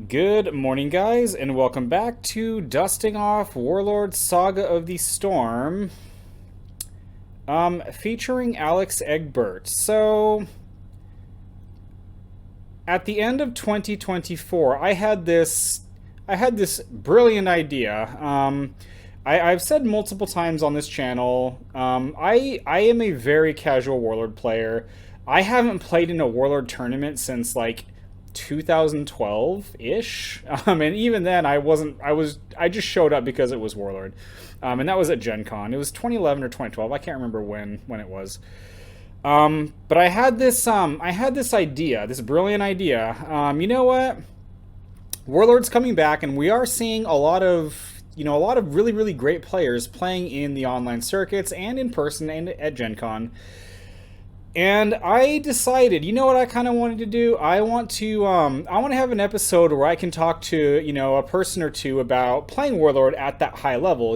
Good morning, guys, and welcome back to Dusting Off Warlord Saga of the Storm, featuring Alex Egbert. So, at the end of 2024, I had this brilliant idea. I've said multiple times on this channel, I am a very casual Warlord player. I haven't played in a Warlord tournament since like 2012-ish, and even then I just showed up because it was Warlord, and that was at GenCon. It was 2011 or 2012. I can't remember when it was. But I had this idea, this brilliant idea. You know what? Warlord's coming back, and we are seeing a lot of really really great players playing in the online circuits and in person and at GenCon. And I decided, you know what I kind of wanted to do? I want to have an episode where I can talk to, a person or two about playing Warlord at that high level.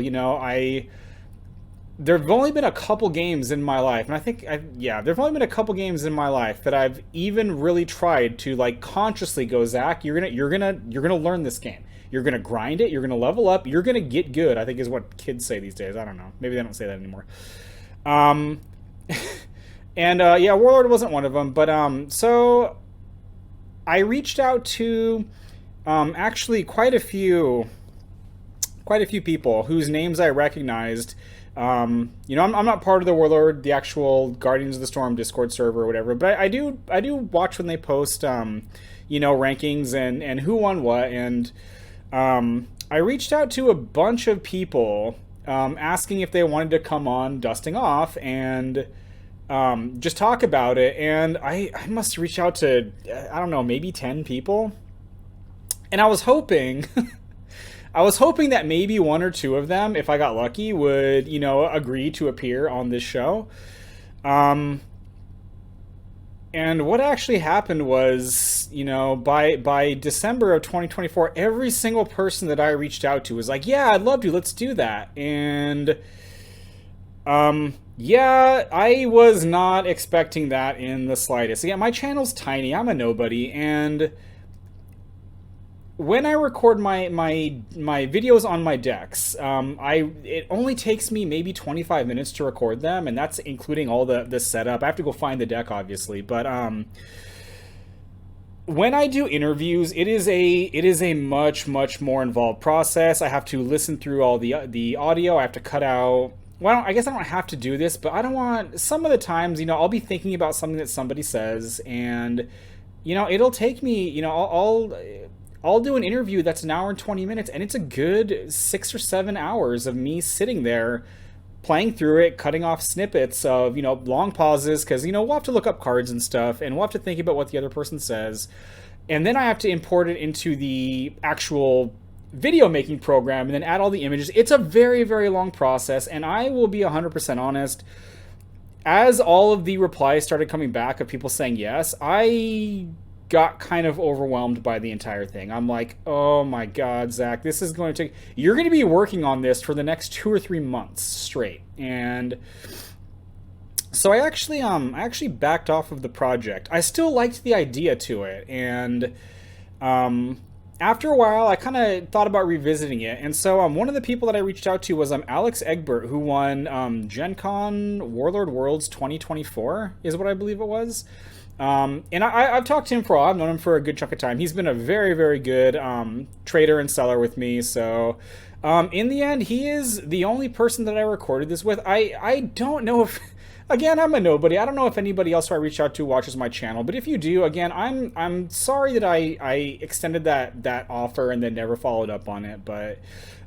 There've only been a couple games in my life, and there've only been a couple games in my life that I've even really tried to like consciously go, Zach, you're gonna learn this game. You're gonna grind it. You're gonna level up. You're gonna get good. I think is what kids say these days. I don't know. Maybe they don't say that anymore. Um, And yeah, Warlord wasn't one of them. But so I reached out to actually quite a few people whose names I recognized. I'm not part of the Warlord, the actual Guardians of the Storm Discord server or whatever, but I do watch when they post rankings and who won what. And I reached out to a bunch of people asking if they wanted to come on Dusting Off and just talk about it. And I must reach out to, I don't know, maybe 10 people. And I was hoping, that maybe one or two of them, if I got lucky, would, agree to appear on this show. And what actually happened was, by December of 2024, every single person that I reached out to was like, yeah, I'd love to, let's do that. And yeah, I was not expecting that in the slightest. Again, my channel's tiny. I'm a nobody, and when I record my videos on my decks, it only takes me maybe 25 minutes to record them, and that's including all the setup. I have to go find the deck, obviously, but when I do interviews, it is a much more involved process. I have to listen through all the audio. I have to cut out. Well, I guess I don't have to do this, but I don't want. Some of the times, I'll be thinking about something that somebody says, and it'll take me. I'll do an interview that's an hour and 20 minutes, and it's a good 6 or 7 hours of me sitting there playing through it, cutting off snippets of, long pauses, because, we'll have to look up cards and stuff, and we'll have to think about what the other person says. And then I have to import it into the actual video making program and then add all the images. It's a very, very long process, and I will be 100% honest. As all of the replies started coming back of people saying yes, I got kind of overwhelmed by the entire thing. I'm like, oh my god, Zach, this is going to take. You're going to be working on this for the next 2 or 3 months straight. And so I actually backed off of the project. I still liked the idea to it, and after a while, I kind of thought about revisiting it. And so one of the people that I reached out to was Alex Egbert, who won GenCon Warlord Worlds 2024, is what I believe it was. And I've talked to him for a while. I've known him for a good chunk of time. He's been a very, very good trader and seller with me. So in the end, he is the only person that I recorded this with. I don't know if... Again, I'm a nobody. I don't know if anybody else who I reached out to watches my channel, but if you do, again, I'm sorry that I extended that offer and then never followed up on it. But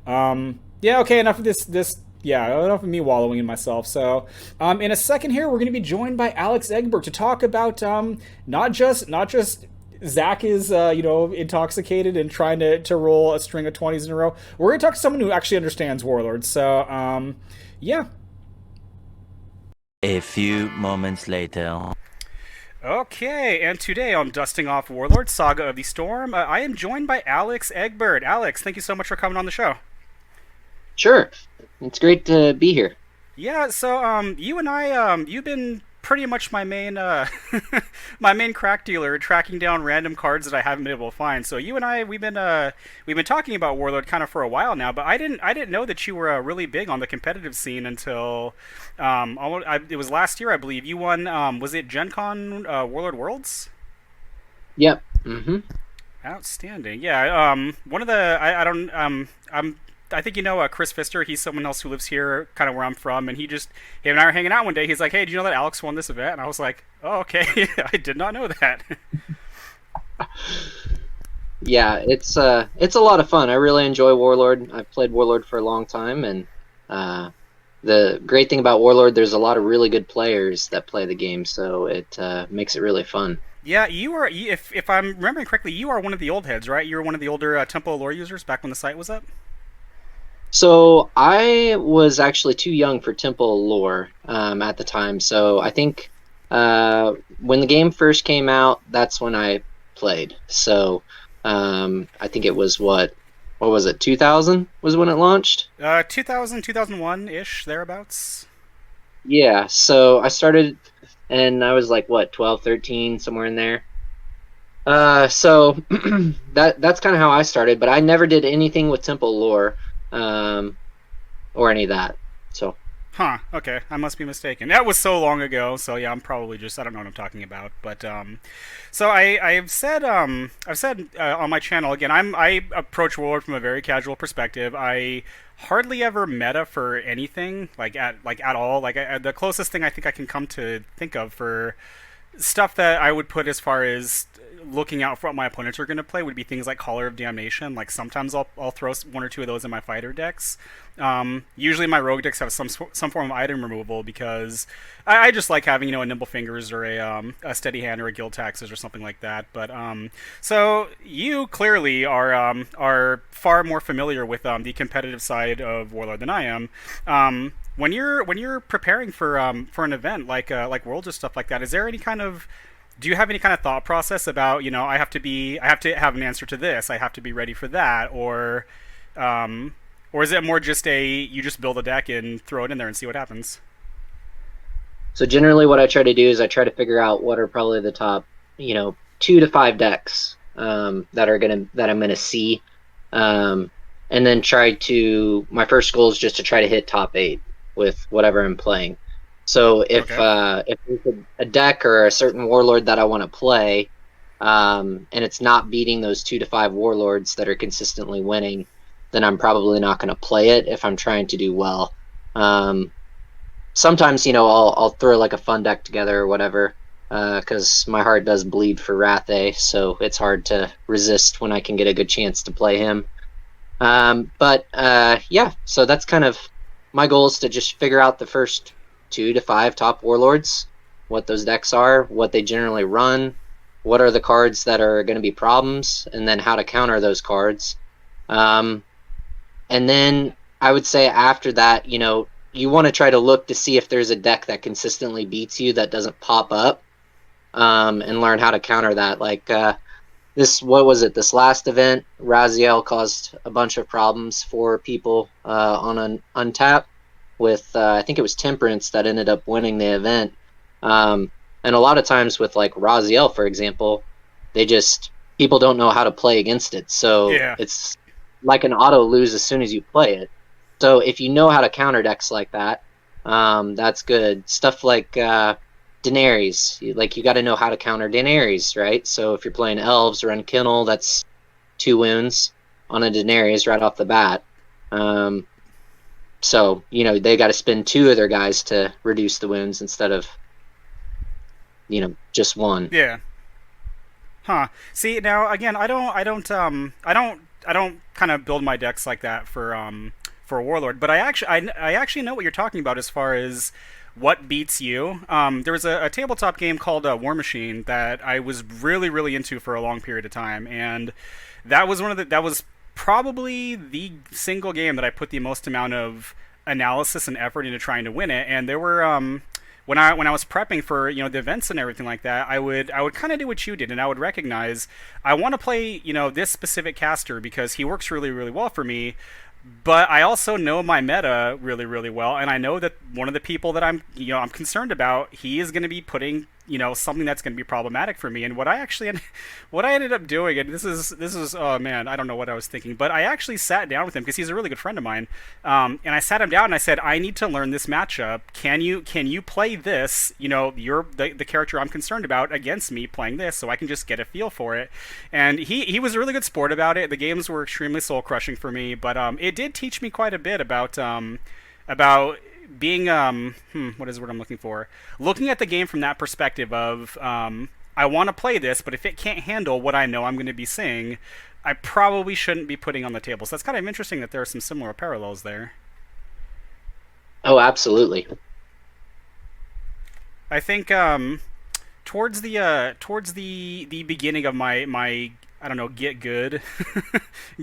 yeah, okay, enough of this. Yeah, enough of me wallowing in myself. So in a second here, we're going to be joined by Alex Egbert to talk about not just Zach is intoxicated and trying to roll a string of 20s in a row. We're going to talk to someone who actually understands Warlord. So yeah. A few moments later. Okay, and today on Dusting Off Warlord Saga of the Storm, I am joined by Alex Egbert. Alex, thank you so much for coming on the show. Sure. It's great to be here. Yeah, so you and I, you've been pretty much my main my main crack dealer, tracking down random cards that I haven't been able to find. So you and I, we've been talking about Warlord kind of for a while now, but I didn't know that you were really big on the competitive scene until it was last year, I believe. You won. Was it GenCon Warlord Worlds? Yep. Mm-hmm. Outstanding. Yeah. One of the I don't I think you know Chris Pfister. He's someone else who lives here, kind of where I'm from, and him and I were hanging out one day. He's like, "Hey, do you know that Alex won this event?" And I was like, "Oh, okay. I did not know that." Yeah, it's a lot of fun. I really enjoy Warlord. I've played Warlord for a long time, and the great thing about Warlord, there's a lot of really good players that play the game, so it makes it really fun. Yeah, if I'm remembering correctly, you are one of the old heads, right? You were one of the older Tempo lore users back when the site was up. So I was actually too young for Temple lore at the time. So I think when the game first came out, that's when I played. So I think it was what was it? 2000 was when it launched. 2000, 2001-ish, thereabouts. Yeah. So I started, and I was like what 12, 13, somewhere in there. So that's kind of how I started. But I never did anything with Temple lore. Or any of that. So. Huh. Okay, I must be mistaken. That was so long ago. So yeah, I'm probably just I don't know what I'm talking about. But so I've said on my channel again. I approach Warlord from a very casual perspective. I hardly ever meta for anything at all. The closest thing I think I can come to think of for stuff that I would put as far as looking out for what my opponents are going to play would be things like Caller of Damnation. Like sometimes I'll throw one or two of those in my fighter decks. Usually my rogue decks have some form of item removal because I just like having a Nimble Fingers or a Steady Hand or a Guild Taxes or something like that. But so you clearly are far more familiar with the competitive side of Warlord than I am. When you're preparing for an event like Worlds or stuff like that, do you have any kind of thought process about I have to have an answer to this, I have to be ready for that, or is it more just you just build a deck and throw it in there and see what happens? So generally, what I try to do is I try to figure out what are probably the top 2 to 5 decks that I'm gonna see, and then my first goal is just to try to hit top 8 with whatever I'm playing. So if there's a deck or a certain Warlord that I want to play, and it's not beating those 2 to 5 Warlords that are consistently winning, then I'm probably not going to play it if I'm trying to do well. Sometimes I'll throw like a fun deck together or whatever, because my heart does bleed for Rathe, so it's hard to resist when I can get a good chance to play him. Yeah, so that's kind of my goal, is to just figure out the first 2 to 5 top Warlords, what those decks are, what they generally run, what are the cards that are going to be problems, and then how to counter those cards. And then I would say after that, you want to try to look to see if there's a deck that consistently beats you that doesn't pop up, and learn how to counter that. Like this last event, Raziel caused a bunch of problems for people on an untap with I think it was Temperance that ended up winning the event. And a lot of times with like Raziel, for example, people don't know how to play against it. So it's like an auto lose as soon as you play it. So if you know how to counter decks like that, that's good. Stuff like Daenerys, you got to know how to counter Daenerys, right? So if you're playing Elves, run Kennel, that's 2 wounds on a Daenerys right off the bat. So they got to spend 2 of their guys to reduce the wounds instead of just 1. Yeah. Huh. See, now again, I don't kind of build my decks like that for Warlord, but I actually know what you're talking about as far as what beats you. There was a tabletop game called War Machine that I was really, really into for a long period of time, and that was probably the single game that I put the most amount of analysis and effort into trying to win it. And there were when I was prepping for the events and everything like that, I would kind of do what you did, and I would recognize I want to play this specific caster because he works really, really well for me. But I also know my meta really, really well, and I know that one of the people that I'm concerned about, he is going to be putting, something that's going to be problematic for me. And what I ended up doing, and this is, oh man, I don't know what I was thinking, but I actually sat down with him because he's a really good friend of mine, and I sat him down and I said, I need to learn this matchup. Can you play this? You're the character I'm concerned about against me playing this, so I can just get a feel for it. And he was a really good sport about it. The games were extremely soul crushing for me, but it did teach me quite a bit about being what is the word I'm looking for? Looking at the game from that perspective of I want to play this, but if it can't handle what I know I'm going to be seeing, I probably shouldn't be putting on the table. So that's kind of interesting that there are some similar parallels there. Oh, absolutely. I think towards the beginning of my I don't know, get good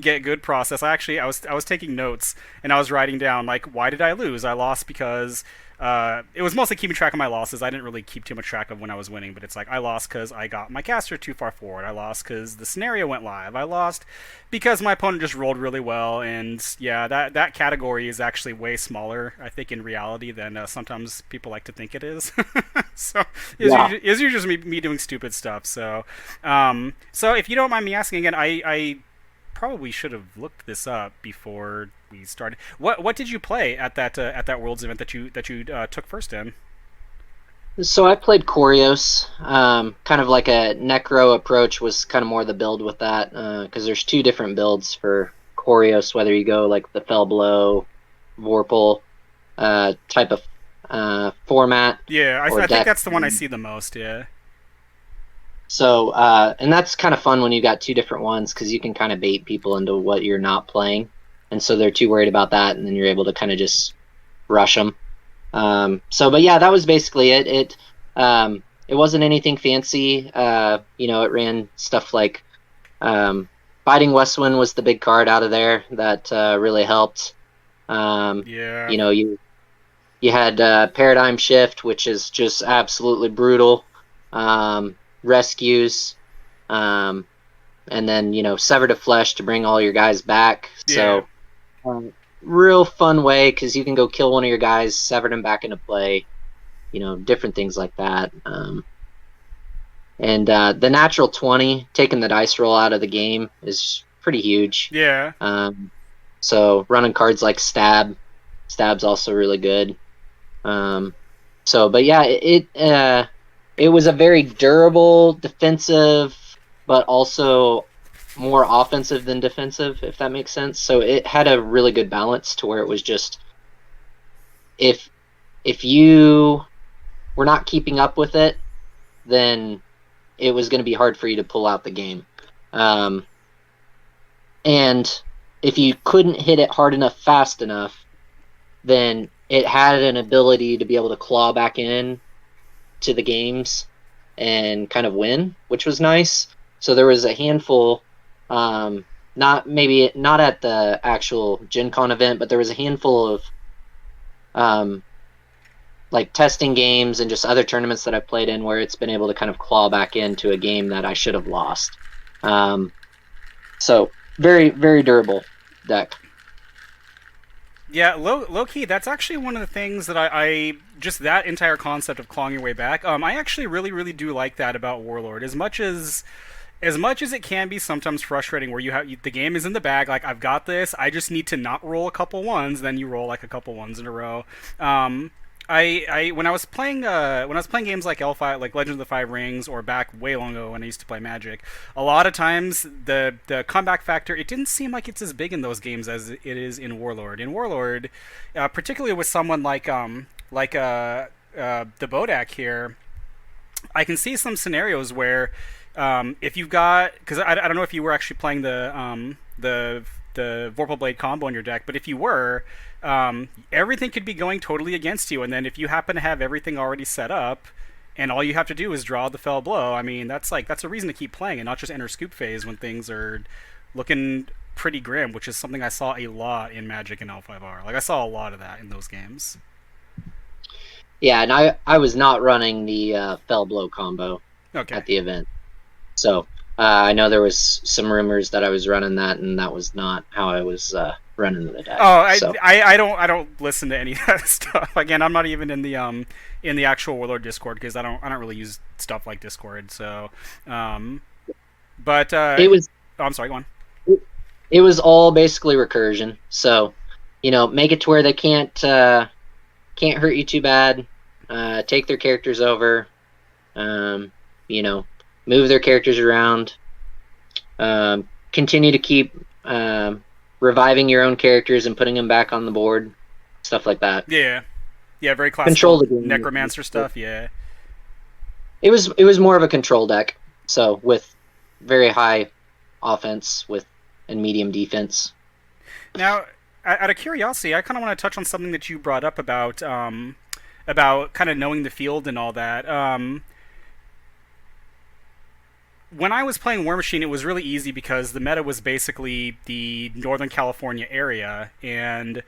get good process. I was taking notes and I was writing down, like, why did I lose? I lost because it was mostly keeping track of my losses. I didn't really keep too much track of when I was winning, but it's like I lost because I got my caster too far forward. I lost because the scenario went live. I lost because my opponent just rolled really well. And yeah, that category is actually way smaller, I think, in reality than sometimes people like to think it is. So Yeah. it's usually just me doing stupid stuff. So if you don't mind me asking again, I probably should have looked this up before we started. What did you play at that Worlds event that you took first in? So I played Corios. Kind of like a Necro approach was kind of more the build with that, because there's two different builds for Corios, whether you go like the Fell Blow, Vorpal type of format Yeah, or I think deck. that's the one I see the most. Yeah. So, and that's kind of fun when you got two different ones because you can kind of bait people into what you're not playing, and so they're too worried about that, and then you're able to kind of just rush them. But yeah, that was basically it. It wasn't anything fancy. It ran stuff like Biting Westwind was the big card out of there that really helped. Yeah. You had Paradigm Shift, which is just absolutely brutal. Rescues, and then Sever to Flesh to bring all your guys back. Yeah. So real fun way because you can go kill one of your guys, sever them back into play. Different things like that. And the natural 20, taking the dice roll out of the game, is pretty huge. Yeah. So running cards like Stab's also really good. But yeah, it was a very durable defensive, but also more offensive than defensive, if that makes sense. So it had a really good balance to where it was just if you were not keeping up with it, then it was going to be hard for you to pull out the game. And if you couldn't hit it hard enough, fast enough, then it had an ability to be able to claw back in to the games and kind of win, which was nice. So there was a handful, not at the actual GenCon event, but there was a handful of like testing games and just other tournaments that I played in where it's been able to kind of claw back into a game that I should have lost. So very, very durable deck. Yeah, low key, that's actually one of the things that I just that entire concept of clawing your way back. I actually really, really do like that about Warlord. As much as it can be sometimes frustrating, where the game is in the bag, like I've got this, I just need to not roll a couple ones, then you roll like a couple ones in a row. I when I was playing games like L5, like Legend of the Five Rings, or back way long ago when I used to play Magic, a lot of times the comeback factor, it didn't seem like it's as big in those games as it is in Warlord. In Warlord, particularly with someone the Bodak here, I can see some scenarios where if you've got, because I don't know if you were actually playing the Vorpal Blade combo in your deck, but if you were, everything could be going totally against you, and then if you happen to have everything already set up, and all you have to do is draw the Fell Blow, I mean, that's a reason to keep playing and not just enter scoop phase when things are looking pretty grim, which is something I saw a lot in Magic and L5R. Like, I saw a lot of that in those games. Yeah, and I was not running the Fell Blow combo Okay. at the event. So I know there was some rumors that I was running that, and that was not how I was running the deck. Oh, So I don't listen to any of that stuff. Again, I'm not even in the actual Warlord Discord because I don't really use stuff like Discord. So, but it was oh, I'm sorry. Go on. it was all basically recursion. So, make it to where they can't hurt you too bad. Take their characters over. Move their characters around. Continue to keep reviving your own characters and putting them back on the board. Stuff like that. Yeah, very Control classical the game. necromancer stuff. Yeah. It was more of a control deck. So with very high offense and medium defense. Now, out of curiosity, I kind of want to touch on something that you brought up about kind of knowing the field and all that. When I was playing War Machine, it was really easy because the meta was basically the Northern California area, and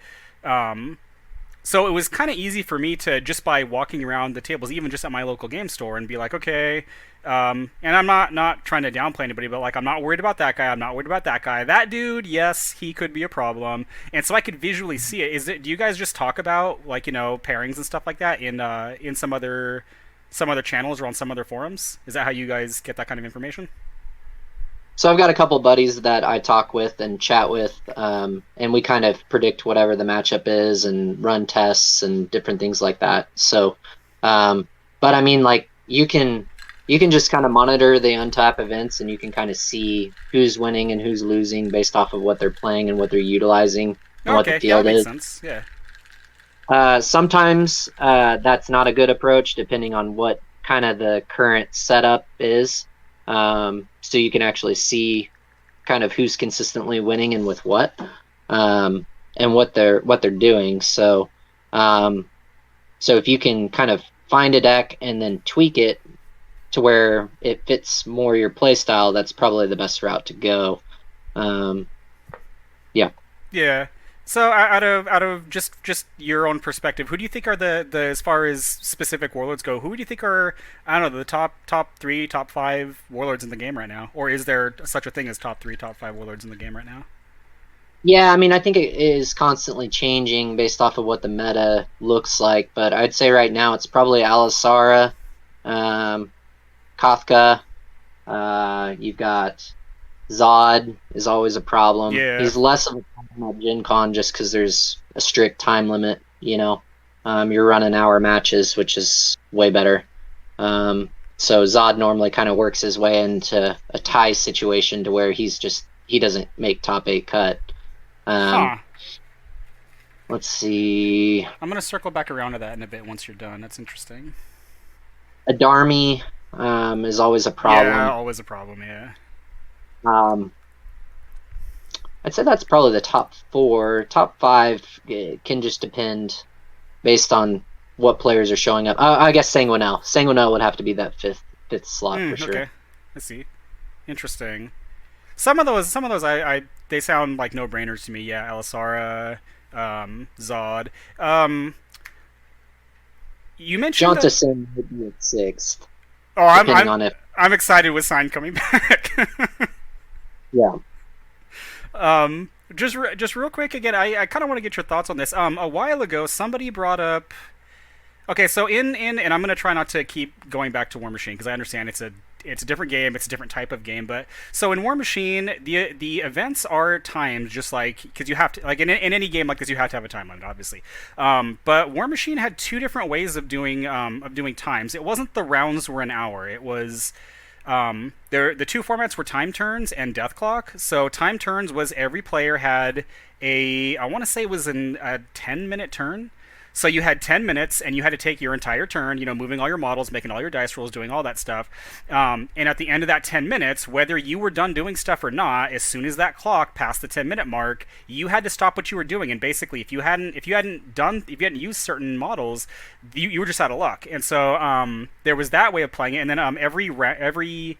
so it was kind of easy for me to, just by walking around the tables, even just at my local game store, and be like, okay, and I'm not trying to downplay anybody, but like, I'm not worried about that guy, I'm not worried about that guy. That dude, yes, he could be a problem. And so I could visually see it. Do you guys just talk about, like, pairings and stuff like that in some other channels or on some other forums? Is that how you guys get that kind of information? So I've got a couple buddies that I talk with and chat with, and we kind of predict whatever the matchup is and run tests and different things like that. So, but I mean, like, you can just kind of monitor the untap events, and you can kind of see who's winning and who's losing based off of what they're playing and what they're utilizing and what the field is. That makes sense. Yeah. Sometimes that's not a good approach, depending on what kind of the current setup is. So you can actually see kind of who's consistently winning and with what, and what they're doing. So, so if you can kind of find a deck and then tweak it to where it fits more your play style, that's probably the best route to go. Yeah. Yeah. So out of just your own perspective, who do you think are the as far as specific warlords go, who do you think are, I don't know, the top 3, top 5 warlords in the game right now? Or is there such a thing as top 3, top 5 warlords in the game right now? Yeah, I mean, I think it is constantly changing based off of what the meta looks like, but I'd say right now it's probably Alisara, Kafka, you've got Zod is always a problem. Yeah. He's less of a problem at GenCon just because there's a strict time limit, You're running hour matches, which is way better. So Zod normally kind of works his way into a tie situation to where he doesn't make top 8 cut. Let's see. I'm going to circle back around to that in a bit once you're done. That's interesting. Adarmi is always a problem. Yeah, always a problem, yeah. I'd say that's probably the top 4. Top 5 can just depend based on what players are showing up. I guess Sanguinel. Sanguinel would have to be that fifth slot for sure. Okay, I see. Interesting. Some of those, they sound like no-brainers to me. Yeah, Alisara, Zod. You mentioned Jontasin would be at 6th. Oh, I'm excited with Sign coming back. Yeah. Just real quick again, I kind of want to get your thoughts on this. A while ago, somebody brought up. Okay, so and I'm gonna try not to keep going back to War Machine because I understand it's a different game, it's a different type of game. But so in War Machine, the events are timed just like, because you have to, like in any game like this, you have to have a time limit, obviously. But War Machine had 2 different ways of doing times. It wasn't the rounds were an hour. It was the 2 formats were time turns and death clock. So time turns was every player had I want to say it was a 10-minute turn. So you had 10 minutes, and you had to take your entire turn, moving all your models, making all your dice rolls, doing all that stuff. And at the end of that 10 minutes, whether you were done doing stuff or not, as soon as that clock passed the 10-minute mark, you had to stop what you were doing. And basically, if you hadn't used certain models, you were just out of luck. And so there was that way of playing it. And then every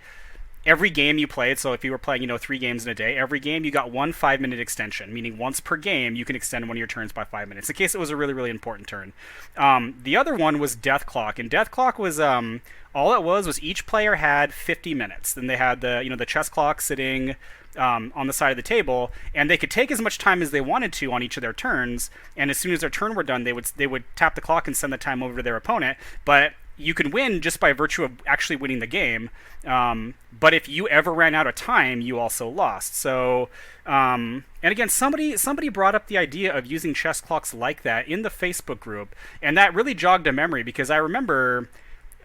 every game you played, so if you were playing, 3 games in a day, every game you got one 5-minute extension, meaning once per game you can extend one of your turns by 5 minutes in case it was a really, really important turn. The other one was Death Clock, and Death Clock was all it was each player had 50 minutes. Then they had the chess clock sitting on the side of the table, and they could take as much time as they wanted to on each of their turns. And as soon as their turn were done, they would tap the clock and send the time over to their opponent. But you can win just by virtue of actually winning the game. But if you ever ran out of time, you also lost. So, and again, somebody brought up the idea of using chess clocks like that in the Facebook group, and that really jogged a memory because I remember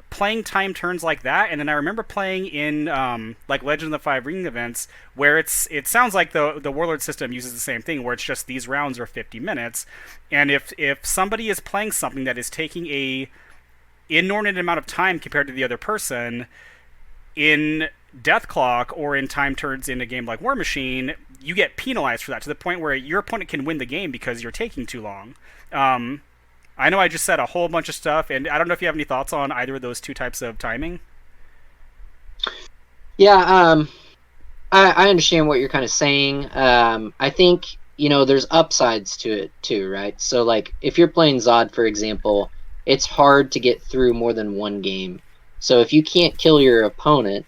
playing time turns like that, and then I remember playing in like Legend of the Five Ring events where it sounds like the Warlord system uses the same thing, where it's just these rounds are 50 minutes, and if somebody is playing something that is taking a inordinate amount of time compared to the other person in Death Clock or in time turns in a game like War Machine, you get penalized for that to the point where your opponent can win the game because you're taking too long. I know I just said a whole bunch of stuff, and I don't know if you have any thoughts on either of those two types of timing. Yeah, I understand what you're kind of saying. I think, there's upsides to it too, right? So, like, if you're playing Zod, for example, it's hard to get through more than one game. So if you can't kill your opponent,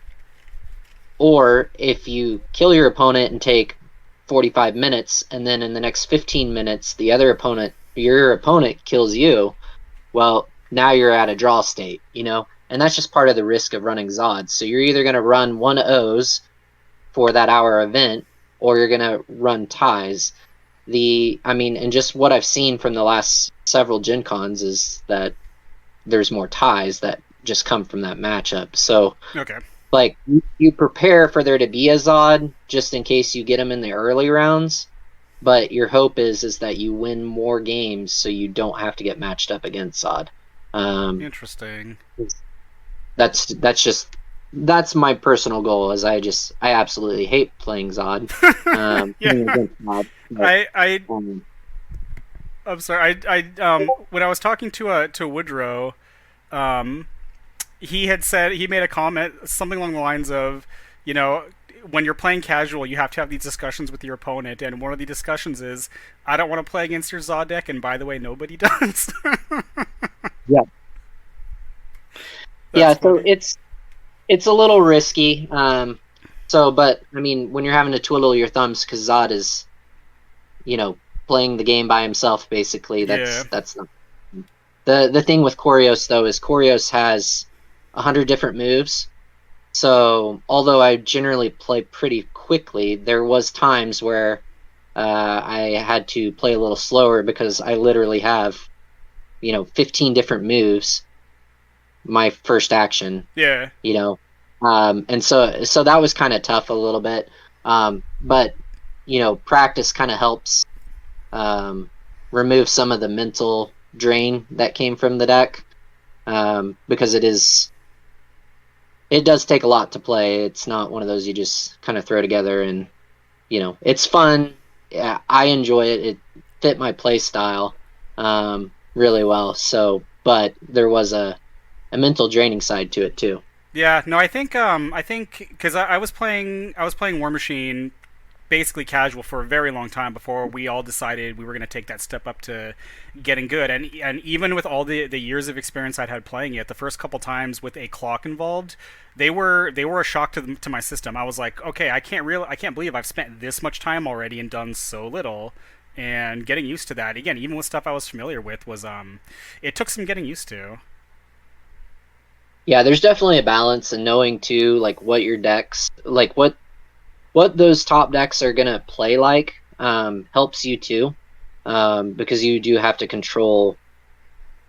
or if you kill your opponent and take 45 minutes, and then in the next 15 minutes, your opponent kills you, well, now you're at a draw state, And that's just part of the risk of running Zod. So you're either going to run 1-0s for that hour event, or you're going to run ties. And just what I've seen from the last several Gen Cons is that there's more ties that just come from that matchup. So, okay, like, you prepare for there to be a Zod just in case you get them in the early rounds, but your hope is that you win more games so you don't have to get matched up against Zod. Interesting. That's my personal goal. I absolutely hate playing Zod. Yeah. I'm sorry. When I was talking to Woodrow, he made a comment something along the lines of, when you're playing casual, you have to have these discussions with your opponent, and one of the discussions is, I don't want to play against your Zod deck, and by the way, nobody does. Yeah. That's so funny. it's a little risky. But when you're having to twiddle your thumbs because Zod is, playing the game by himself, basically, that's not. The thing with Korios, though, is Korios has 100 different moves. So although I generally play pretty quickly, there was times where I had to play a little slower because I literally have 15 different moves my first action. Yeah. And so that was kind of tough a little bit. But practice kind of helps remove some of the mental drain that came from the deck, because it does take a lot to play. It's not one of those you just kind of throw together, and it's fun. Yeah, I enjoy it. It fit my play style really well. So, but there was a mental draining side to it too. Yeah, no, I think because I was playing War Machine basically casual for a very long time before we all decided we were going to take that step up to getting good. And even with all the years of experience I'd had playing it, the first couple times with a clock involved, they were a shock to my system. I was like, okay, I can't believe I've spent this much time already and done so little. And getting used to that, again, even with stuff I was familiar with, was it took some getting used to. Yeah, there's definitely a balance, and knowing too, like, what your decks, like what those top decks are gonna play like, helps you too, because you do have to control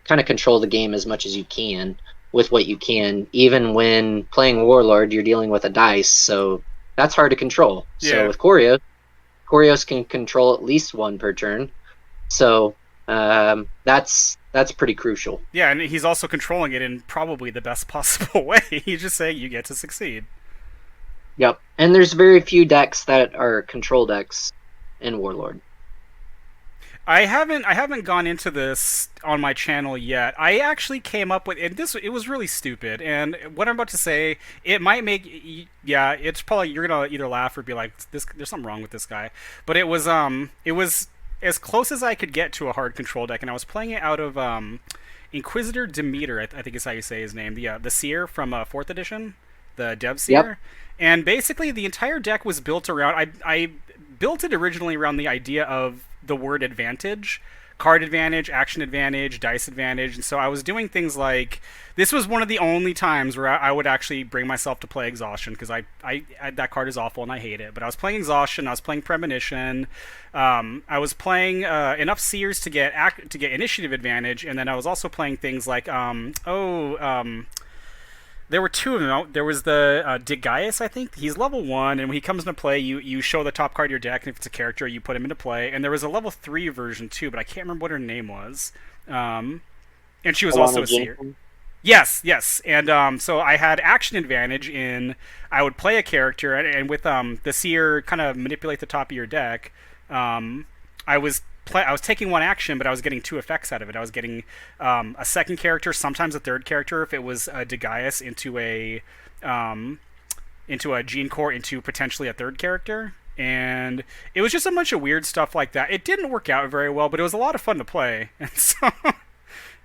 the game as much as you can with what you can. Even when playing Warlord, you're dealing with a dice, so that's hard to control. Yeah. So with Korios can control at least one per turn, so that's pretty crucial. Yeah, and he's also controlling it in probably the best possible way. He's just saying you get to succeed. Yep, and there's very few decks that are control decks in Warlord. I haven't gone into this on my channel yet. I actually came up with, and this, it was really stupid. And what I'm about to say, it might make, yeah, it's probably, you're gonna either laugh or be like, this, there's something wrong with this guy. But it was as close as I could get to a hard control deck, and I was playing it out of Inquisitor Demeter, I think is how you say his name, the Seer from Fourth Edition, the Dev Seer. Yep. And basically, the entire deck was built around. I built it originally around the idea of the word advantage, card advantage, action advantage, dice advantage, and so I was doing things like, this was one of the only times where I would actually bring myself to play Exhaustion, because I that card is awful and I hate it. But I was playing Exhaustion, I was playing Premonition, I was playing enough Seers to get initiative advantage, and then I was also playing things like there were two of them. There was the Digaius, I think. He's level 1, and when he comes into play, you show the top card of your deck, and if it's a character, you put him into play. And there was a level 3 version, too, but I can't remember what her name was. And she was also a seer. Yes. And so I had action advantage in, I would play a character, and with the seer kind of manipulate the top of your deck, I was taking one action, but I was getting 2 effects out of it. I was getting a second character, sometimes a third character if it was a Digaius, into a Gene Core, into potentially a third character. And it was just a bunch of weird stuff like that. It didn't work out very well, but it was a lot of fun to play. And so,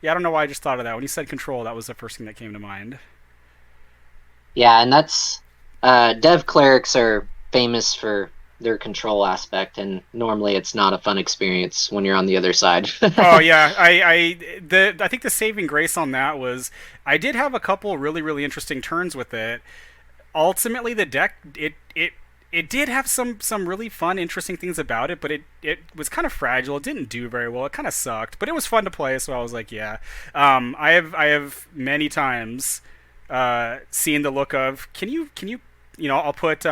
yeah, I don't know why I just thought of that. When you said control, that was the first thing that came to mind. Yeah, and that's dev clerics are famous for their control aspect, and normally it's not a fun experience when you're on the other side. Oh yeah, I think the saving grace on that was I did have a couple really really interesting turns with it. Ultimately, the deck it did have some really fun interesting things about it, but it was kind of fragile. It didn't do very well. It kind of sucked, but it was fun to play. So I was like, yeah. I have many times seen the look of, can you I'll put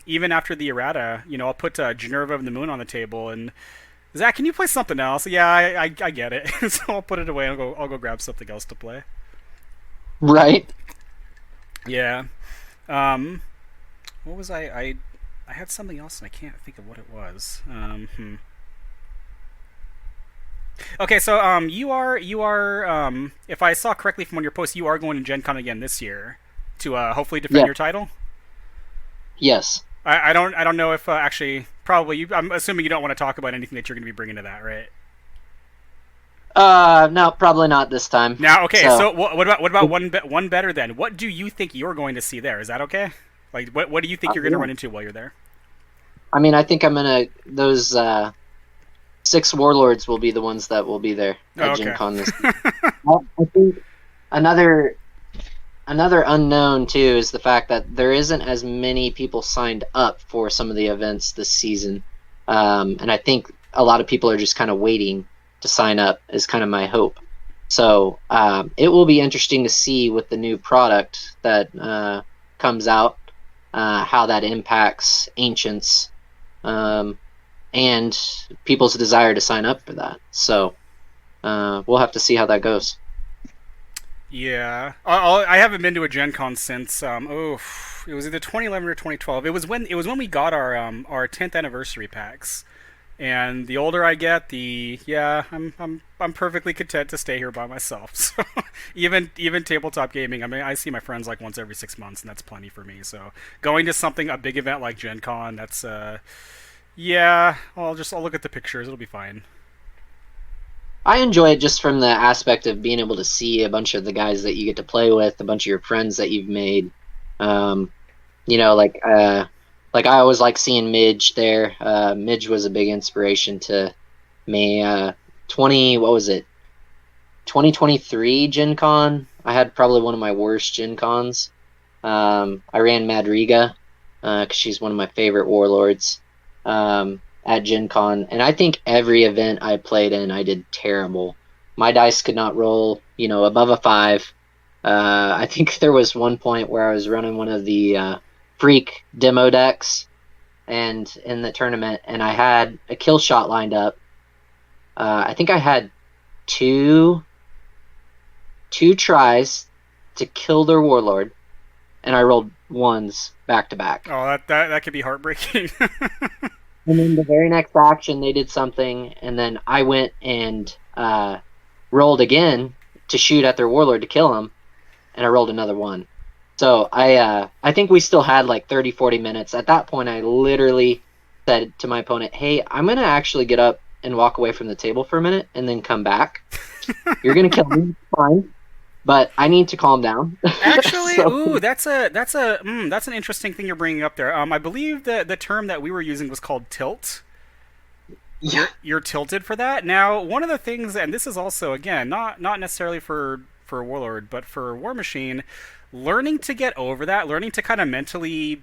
even after the errata, I'll put Generva of the Moon on the table, and Zach, can you play something else? Yeah, I get it. So I'll put it away and I'll go grab something else to play. Right. Yeah. What was I had something else and I can't think of what it was. Okay, so you are if I saw correctly from one of your posts, you are going to Gen Con again this year to hopefully defend your title. Yes. I don't know if actually probably I'm assuming you don't want to talk about anything that you're going to be bringing to that, right? No, probably not this time. Now, okay. So what about one better then? What do you think you're going to see there? Is that okay? Like, what do you think you're going to run into while you're there? I mean, I think I'm gonna those 6 warlords will be the ones that will be there at Gen Con this year. I think another unknown too is the fact that there isn't as many people signed up for some of the events this season, and I think a lot of people are just kind of waiting to sign up, is kind of my hope. So it will be interesting to see with the new product that comes out, how that impacts Ancients, and people's desire to sign up for that. So we'll have to see how that goes. Yeah, I haven't been to a Gen Con since it was either 2011 or 2012. It was when we got our 10th anniversary packs. And the older I get, I'm perfectly content to stay here by myself. So even tabletop gaming, I mean, I see my friends like once every 6 months, and that's plenty for me. So going to a big event like Gen Con, that's I'll look at the pictures. It'll be fine. I enjoy it just from the aspect of being able to see a bunch of the guys that you get to play with, a bunch of your friends that you've made. Like I always like seeing Midge there. Midge was a big inspiration to me. 2023 Gen Con. I had probably one of my worst Gen Cons. I ran Madriga because she's one of my favorite warlords at Gen Con, and I think every event I played in, I did terrible. My dice could not roll, above a 5. I think there was one point where I was running one of the freak demo decks and in the tournament, and I had a kill shot lined up. I think I had two tries to kill their warlord, and I rolled 1s back to back. Oh, that could be heartbreaking. And then the very next action, they did something, and then I went and rolled again to shoot at their warlord to kill him, and I rolled another one. So I think we still had like 30, 40 minutes. At that point, I literally said to my opponent, "Hey, I'm gonna actually get up and walk away from the table for a minute, and then come back. You're gonna kill me, fine, but I need to calm down." Actually, So, ooh, that's an interesting thing you're bringing up there. I believe the term that we were using was called tilt. yeah, You're tilted for that. Now, one of the things, and this is also again not necessarily for Warlord, but for War Machine, learning to get over that, learning to kind of mentally,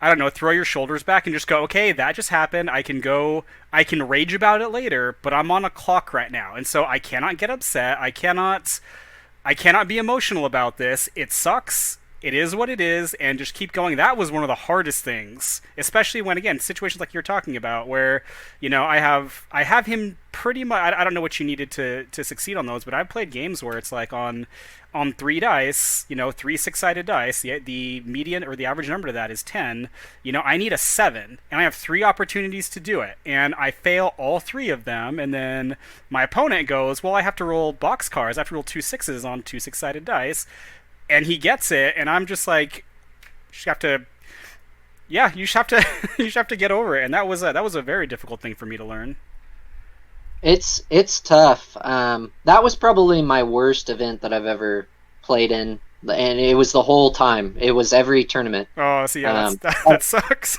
I don't know, throw your shoulders back and just go, okay, that just happened. I can rage about it later, but I'm on a clock right now, and so I cannot get upset. I cannot be emotional about this. It sucks. It is what it is, and just keep going. That was one of the hardest things, especially when, again, situations like you're talking about, where I have him pretty much. I don't know what you needed to succeed on those, but I've played games where it's like on 3 dice, 3 6-sided dice. The median or the average number to that is 10. I need a 7, and I have 3 opportunities to do it, and I fail all 3 of them, and then my opponent goes, well, I have to roll boxcars. I have to roll 2 6s on 2 6-sided dice, and he gets it, and I'm just like, you just have to, yeah, you just have to, you just have to get over it, and that was a very difficult thing for me to learn. it's tough. That was probably my worst event that I've ever played in, and it was the whole time. It was every tournament. Oh, so yeah, Um, that sucks.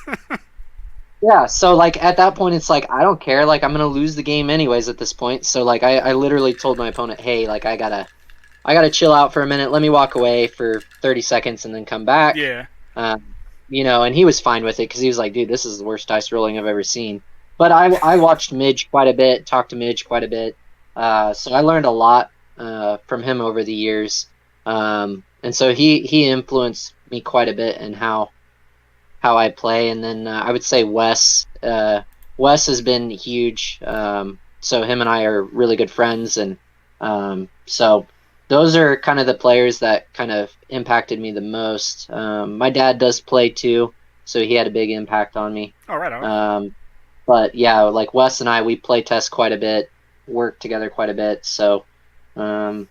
yeah, so like at that point, it's like I don't care. Like I'm gonna lose the game anyways at this point. So like I literally told my opponent, hey, like I gotta chill out for a minute. Let me walk away for 30 seconds and then come back. Yeah. Um, and he was fine with it because he was like, dude, this is the worst dice rolling I've ever seen. But I watched Midge quite a bit, talked to Midge quite a bit. So I learned a lot from him over the years. And so he influenced me quite a bit in how I play. And then I would say Wes. Wes has been huge. So him and I are really good friends. And so those are kind of the players that kind of impacted me the most. My dad does play too, so he had a big impact on me. Oh, right on. But yeah, like Wes and I, we play test quite a bit, work together quite a bit, so and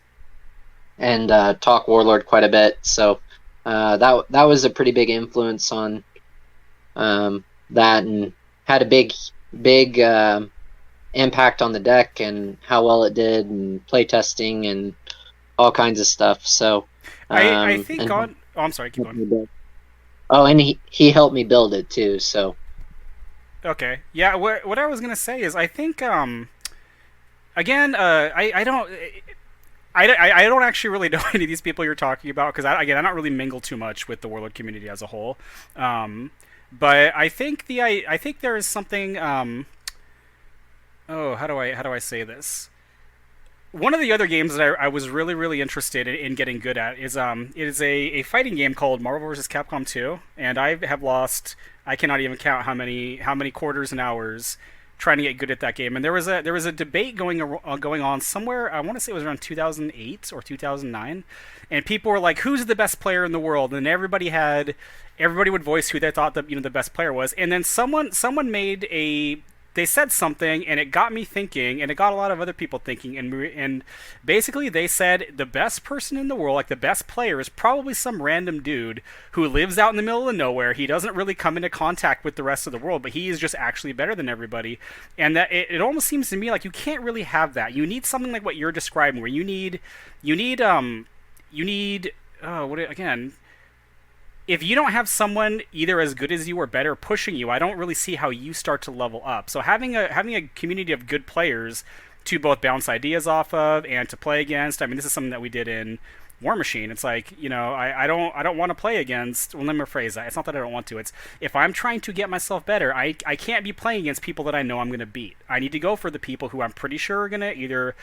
talk Warlord quite a bit. So that was a pretty big influence on that, and had a big impact on the deck and how well it did, and play testing and all kinds of stuff. So I think and on. Oh, I'm sorry. Keep going. oh, and he helped me build it too. So Okay. Yeah. What I was gonna say is I think again I don't. I don't actually really know any of these people you're talking about because I don't really mingle too much with the Warlord community as a whole. But I think I think there is something. Oh, how do I say this? One of the other games that I was really interested in getting good at is it is a fighting game called Marvel vs. Capcom 2, and I have lost, I cannot even count how many quarters and hours trying to get good at that game. And there was a debate going on somewhere. I want to say it was around 2008 or 2009, and people were like, "Who's the best player in the world?" And everybody would voice who they thought the best player was, and then someone made a they said something, and it got me thinking, and it got a lot of other people thinking, and basically they said the best person in the world, like the best player, is probably some random dude who lives out in the middle of nowhere. He doesn't really come into contact with the rest of the world, but he is just actually better than everybody. And that it almost seems to me like you can't really have that. You need something like what you're describing, where you need what again? If you don't have someone either as good as you or better pushing you, I don't really see how you start to level up. So having a community of good players to both bounce ideas off of and to play against. I mean, this is something that we did in War Machine. It's like, I don't want to play against. Well, let me rephrase that. It's not that I don't want to. It's if I'm trying to get myself better, I can't be playing against people that I know I'm going to beat. I need to go for the people who I'm pretty sure are going to either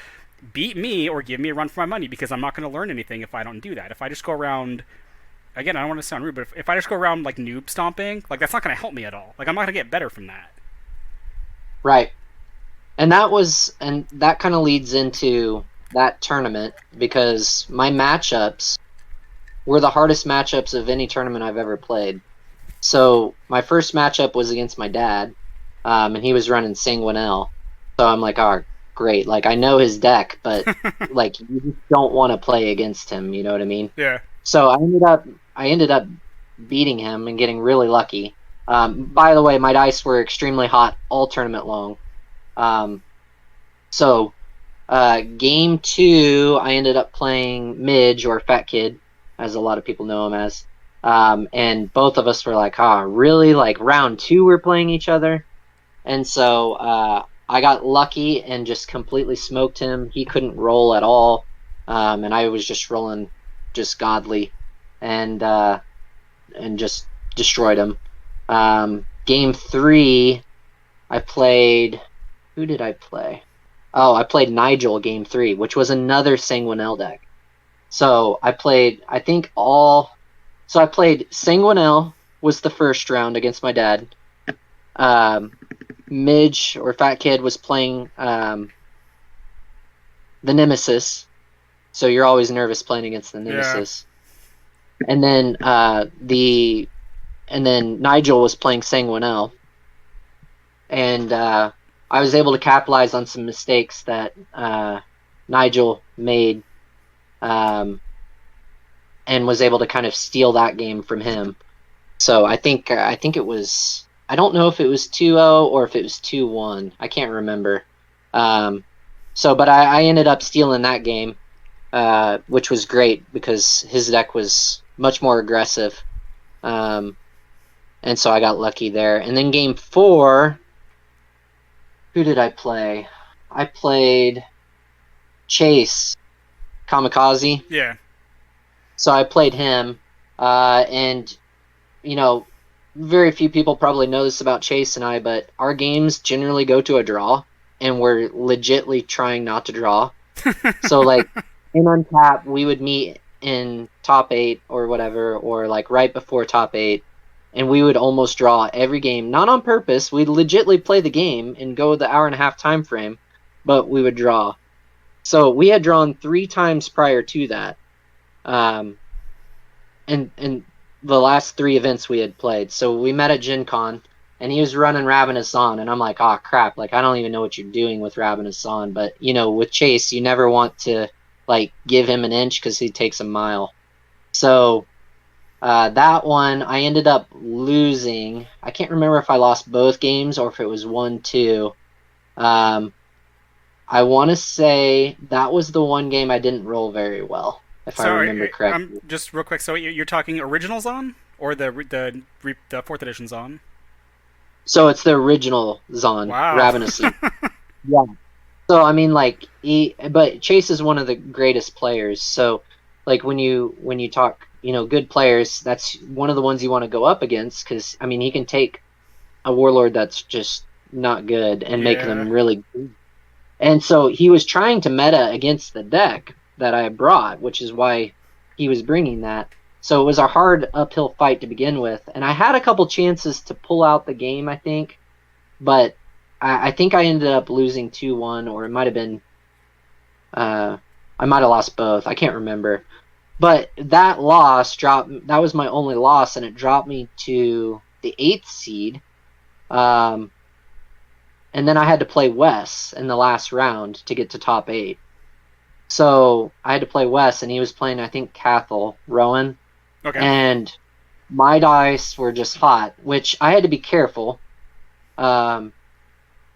beat me or give me a run for my money, because I'm not going to learn anything if I don't do that. If I just go around, again, I don't want to sound rude, but if I just go around like noob stomping, like that's not going to help me at all. Like I'm not going to get better from that. right. And that kind of leads into that tournament, because my matchups were the hardest matchups of any tournament I've ever played. So my first matchup was against my dad, and he was running Sanguinel. So I'm like, oh, great. Like, I know his deck, but like, you just don't want to play against him. You know what I mean? Yeah. So I ended up beating him and getting really lucky. By the way, my dice were extremely hot all tournament long. Um, so game 2, I ended up playing Midge, or Fat Kid, as a lot of people know him as. And both of us were like, really? Like, round 2 we're playing each other? And so I got lucky and just completely smoked him. He couldn't roll at all. And I was just rolling just godly and just destroyed him. Game 3, I played... Who did I play? Oh, I played Nigel game 3, which was another Sanguinel deck. So I played, I think So I played Sanguinel was the first round against my dad. Midge, or Fat Kid, was playing the Nemesis. So you're always nervous playing against the Nemesis. Yeah. And then Nigel was playing Sanguinel. And I was able to capitalize on some mistakes that Nigel made, and was able to kind of steal that game from him. So I think it was, I don't know if it was 2-0 or if it was 2-1. I can't remember. But I ended up stealing that game, which was great because his deck was much more aggressive. And so I got lucky there. And then game 4, who did I play? I played Chase Kamikaze. Yeah. So I played him, and very few people probably know this about Chase and I, but our games generally go to a draw, and we're legitly trying not to draw. So like in Untap, we would meet in top 8 or whatever, or like right before top 8. And we would almost draw every game, not on purpose. We'd legitly play the game and go the hour-and-a-half time frame, but we would draw. So we had drawn 3 times prior to that, and the last 3 events we had played. So we met at GenCon, and he was running Ravenous Zon, and I'm like, oh crap! Like, I don't even know what you're doing with Ravenous Zon. But with Chase, you never want to like give him an inch because he takes a mile. So. That one, I ended up losing. I can't remember if I lost both games or if it was 1-2. I want to say that was the one game I didn't roll very well, if I remember correctly. Just real quick, so you're talking originals on, or the 4th editions on? So it's the original Zon, wow. Ravenously. Yeah. So I mean, like, but Chase is one of the greatest players. So, like, when you talk, good players, that's one of the ones you want to go up against, because I mean, he can take a Warlord that's just not good and make them really good. And so he was trying to meta against the deck that I brought, which is why he was bringing that. So it was a hard uphill fight to begin with, and I had a couple chances to pull out the game, I think, but I think I ended up losing 2-1, or it might have been I might have lost both. I can't remember. But that loss that was my only loss, and it dropped me to the 8th seed. And then I had to play Wes in the last round to get to top 8. So I had to play Wes, and he was playing, I think, Cathal, Rowan. Okay. And my dice were just hot, which I had to be careful. So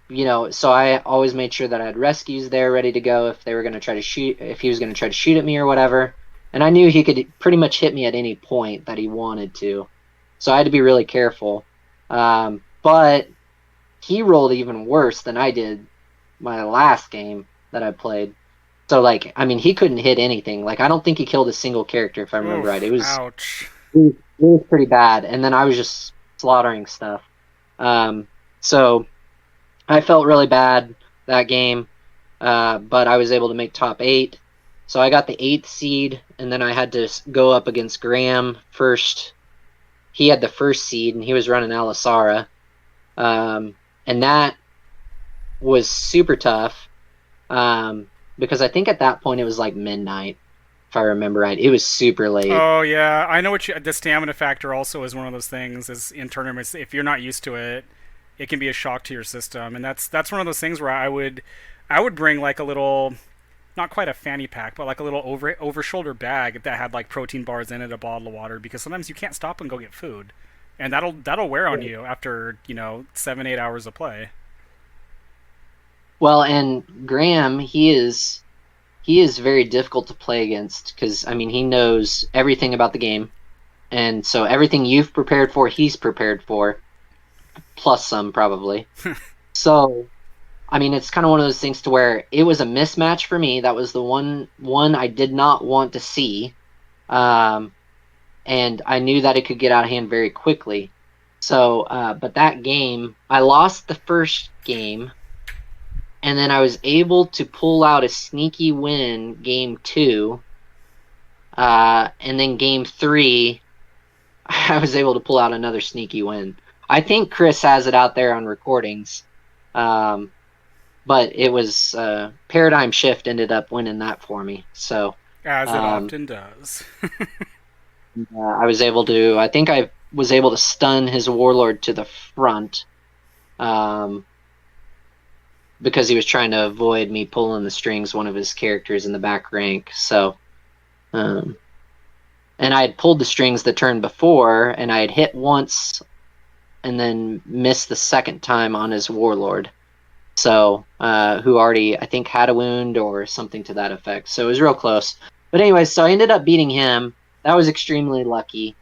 I always made sure that I had rescues there ready to go if he was going to try to shoot at me or whatever. And I knew he could pretty much hit me at any point that he wanted to. So I had to be really careful. But he rolled even worse than I did my last game that I played. So, like, I mean, he couldn't hit anything. Like, I don't think he killed a single character, if I remember right. It was, ouch. It was pretty bad. And then I was just slaughtering stuff. So I felt really bad that game. But I was able to make top 8. So I got the 8th seed, and then I had to go up against Graham first. He had the 1st seed, and he was running Alisara. And that was super tough, because I think at that point it was like midnight, if I remember right. It was super late. Oh, yeah. I know the stamina factor also is one of those things is in tournaments, if you're not used to it, it can be a shock to your system, and that's one of those things where I would bring like a little, not quite a fanny pack, but like a little over shoulder bag that had like protein bars in it, a bottle of water, because sometimes you can't stop and go get food, and that'll wear on you after 7-8 hours of play. Well, and Graham, he is very difficult to play against because I mean he knows everything about the game, and so everything you've prepared for, he's prepared for, plus some probably. So I mean, it's kind of one of those things to where it was a mismatch for me. That was the one I did not want to see, um, and I knew that it could get out of hand very quickly. So, but that game, I lost the first game, and then I was able to pull out a sneaky win game two, and then game three, I was able to pull out another sneaky win. I think Chris has it out there on recordings. But it was Paradigm Shift ended up winning that for me. So As it often does. I think I was able to stun his Warlord to the front, because he was trying to avoid me pulling the strings, one of his characters in the back rank. So, and I had pulled the strings the turn before, and I had hit once and then missed the second time on his Warlord. So, who already, I think, had a wound or something to that effect. So it was real close. But anyway, so I ended up beating him. That was extremely lucky.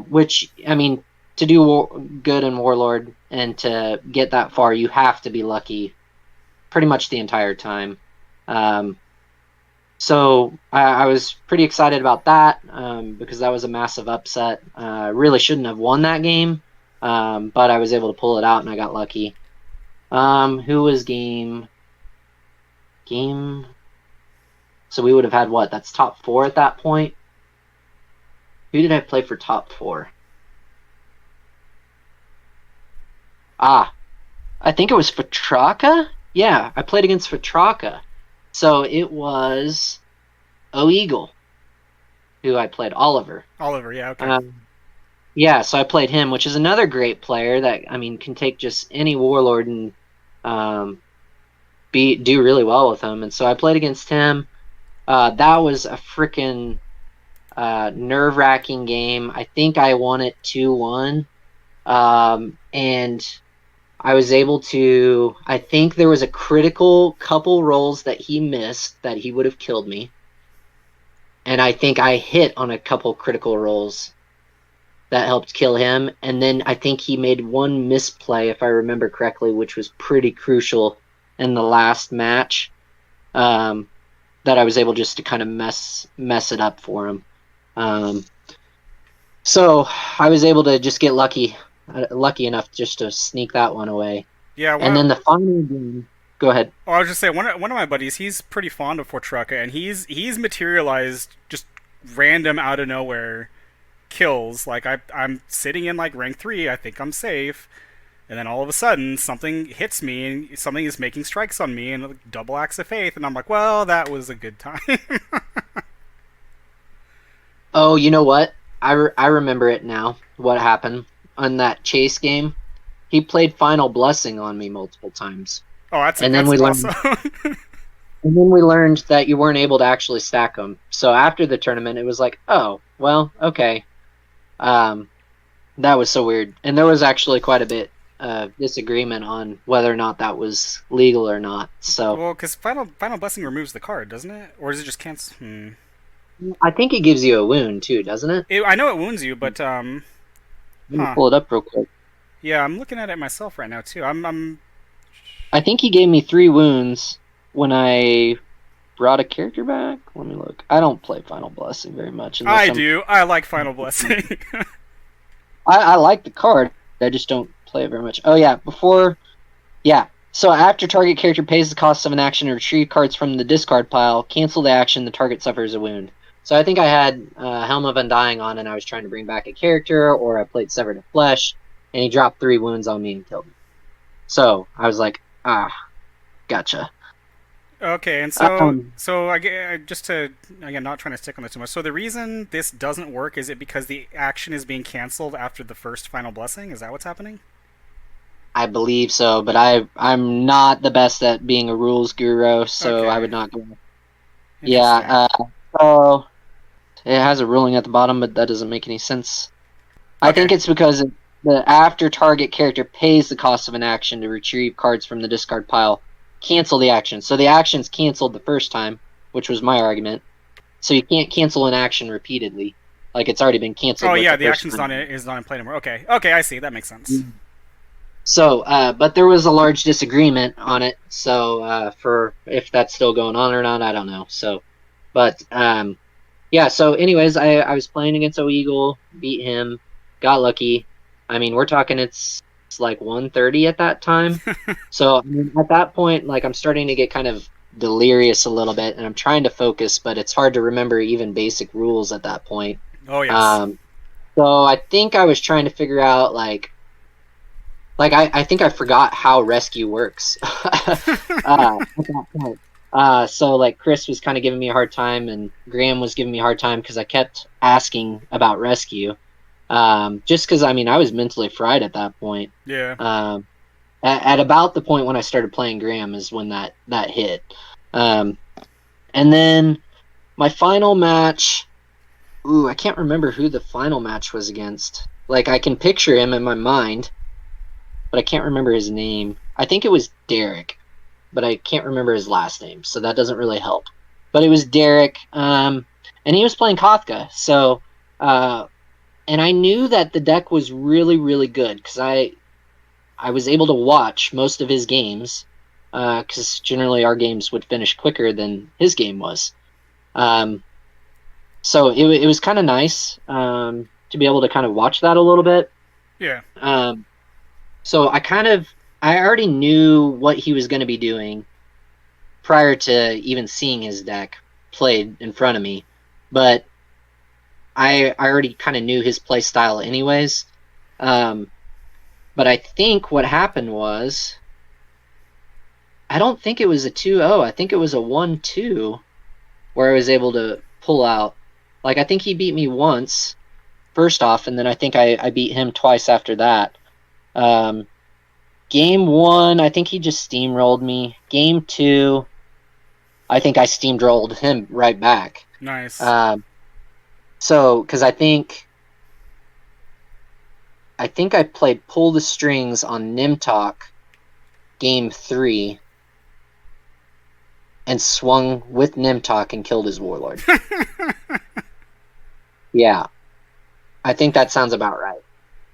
Which, I mean, to do good in Warlord and to get that far, you have to be lucky pretty much the entire time. So I was pretty excited about that, because that was a massive upset. Really shouldn't have won that game, but I was able to pull it out and I got lucky. Who was game? So we would have had what? That's top 4 at that point. Who did I play for top 4? I think it was Fatraka. Yeah, I played against Fatraka. So it was Eagle, who I played. Oliver. Oliver, yeah, okay. Yeah, so I played him, which is another great player that, I mean, can take just any Warlord and do really well with him. And so I played against him. That was a freaking nerve-wracking game. I think I won it 2-1. And I was able to, I think there was a critical couple rolls that he missed that he would have killed me. And I think I hit on a couple critical rolls that helped kill him. And then I think he made one misplay, if I remember correctly, which was pretty crucial in the last match, that I was able just to kind of mess it up for him. So I was able to just get lucky enough just to sneak that one away. Yeah, and then the final game. Go ahead. Oh, I was just saying, one of my buddies, he's pretty fond of Fortraka, and he's materialized just random out of nowhere kills. Like I'm sitting in like rank 3, I think I'm safe, and then all of a sudden something hits me and something is making strikes on me and like, double axe of faith, and I'm like, well, that was a good time. Oh, you know what? I remember it now. What happened on that chase game? He played Final Blessing on me multiple times. Oh, that's and that's then we awesome. And then we learned that you weren't able to actually stack them. So after the tournament, it was like, oh, well, okay. That was so weird. And there was actually quite a bit of disagreement on whether or not that was legal or not. So well, because Final Blessing removes the card, doesn't it? Or does it just cancel? I think it gives you a wound too, doesn't it? I know it wounds you, but Let me pull it up real quick. Yeah, I'm looking at it myself right now too. I think he gave me 3 wounds when I brought a character back. Let me look. I don't play Final Blessing very much. I do. I like Final Blessing. I like the card. I just don't play it very much. Oh, yeah. So after target character pays the cost of an action to retrieve cards from the discard pile, cancel the action, the target suffers a wound. So I think I had Helm of Undying on, and I was trying to bring back a character, or I played Severed of Flesh, and he dropped 3 wounds on me and killed me. So I was like, gotcha. Okay, and so I just to, again, not trying to stick on this too much. So the reason this doesn't work, is it because the action is being canceled after the first Final Blessing? Is that what's happening? I believe so, but I'm not the best at being a rules guru, so Okay. I would not go. Interesting. Yeah, so it has a ruling at the bottom, but that doesn't make any sense. I Okay. think it's because the after target character pays the cost of an action to retrieve cards from the discard pile, cancel the action. So the action's canceled the first time, which was my argument. So you can't cancel an action repeatedly. Like it's already been canceled Oh with yeah, the the first action's time. not in play anymore. Okay. Okay, I see. That makes sense. So, but there was a large disagreement on it. So, for if that's still going on or not, I don't know. So, but yeah. So, anyways, I was playing against O'Eagle, beat him, got lucky. I mean, we're talking it's like 1:30 at that time. So, I mean, at that point, like I'm starting to get kind of delirious a little bit, and I'm trying to focus, but it's hard to remember even basic rules at that point. Oh yes. Um, so I think I was trying to figure out like I think I forgot how rescue works at that point. So like Chris was kind of giving me a hard time, and Graham was giving me a hard time because I kept asking about rescue. Just because I mean I was mentally fried at that point. Yeah. At about the point when I started playing Graham is when that hit. Um, and then my final match. Ooh, I can't remember who the final match was against. Like I can picture him in my mind, but I can't remember his name. I think it was Derek, but I can't remember his last name, so that doesn't really help. But it was Derek, and he was playing Kothka. So, and I knew that the deck was really, really good because I was able to watch most of his games because generally our games would finish quicker than his game was. So it was kind of nice to be able to kind of watch that a little bit. Yeah. So I already knew what he was going to be doing prior to even seeing his deck played in front of me, but I already kind of knew his play style anyways. But I think what happened was I don't think it was a 2-0. I think it was a 1-2 where I was able to pull out. Like I think he beat me once first off, and then I think I beat him twice after that. Game 1, I think he just steamrolled me. Game 2, I think I steamrolled him right back. Nice. So, because I think I played Pull the Strings on Nimtok Game 3 and swung with Nimtok and killed his Warlord. Yeah. I think that sounds about right.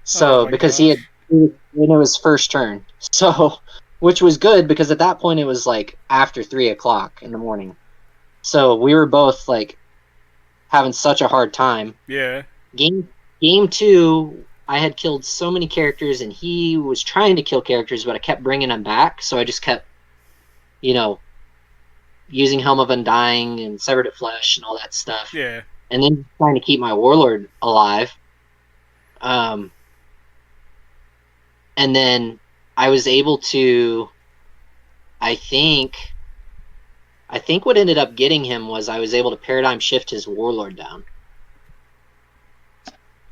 So, Oh my because gosh. it was first turn. So, which was good because at that point it was like after 3:00 in the morning. So we were both like having such a hard time. Yeah. Game 2, I had killed so many characters and he was trying to kill characters, but I kept bringing him back. So I just kept, using Helm of Undying and Severed at Flesh and all that stuff. Yeah. And then trying to keep my Warlord alive. And then I was able to, I think what ended up getting him was I was able to paradigm shift his Warlord down.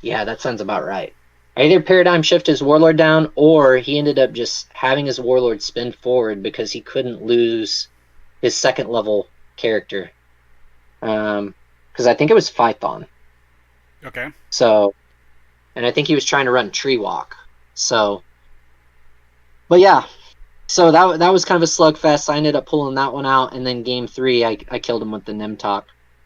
Yeah, that sounds about right. I either paradigm shift his Warlord down, or he ended up just having his Warlord spin forward because he couldn't lose his second level character. Because I think it was Phython. Okay. So, and I think he was trying to run Tree Walk. So, but yeah, so that was kind of a slugfest. I ended up pulling that one out, and then game 3, I killed him with the Nimtok.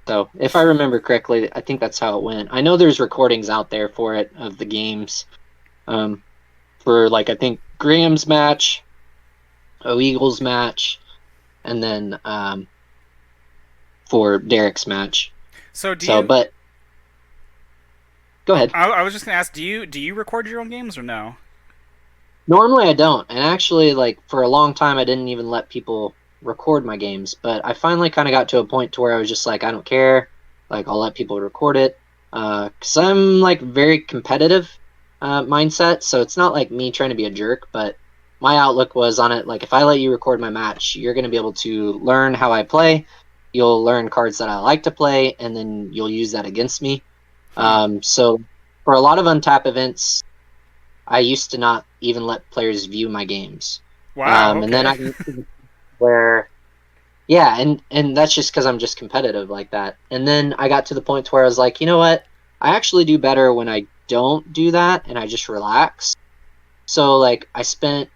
So, if I remember correctly, I think that's how it went. I know there's recordings out there for it of the games. For like I think Graham's match, O'Eagle's match, and then for Derek's match. So but go ahead. I was just gonna ask, do you record your own games or no? Normally I don't, and actually, like for a long time, I didn't even let people record my games. But I finally kind of got to a point to where I was just like, I don't care. Like I'll let people record it, because I'm like very competitive mindset. So it's not like me trying to be a jerk, but my outlook was on it. Like if I let you record my match, you're going to be able to learn how I play. You'll learn cards that I like to play, and then you'll use that against me. So for a lot of untap events, I used to not even let players view my games. Wow. And then Okay. I got to the point where, yeah, and that's just because I'm just competitive like that. And then I got to the point where I was like, you know what? I actually do better when I don't do that and I just relax. So like I spent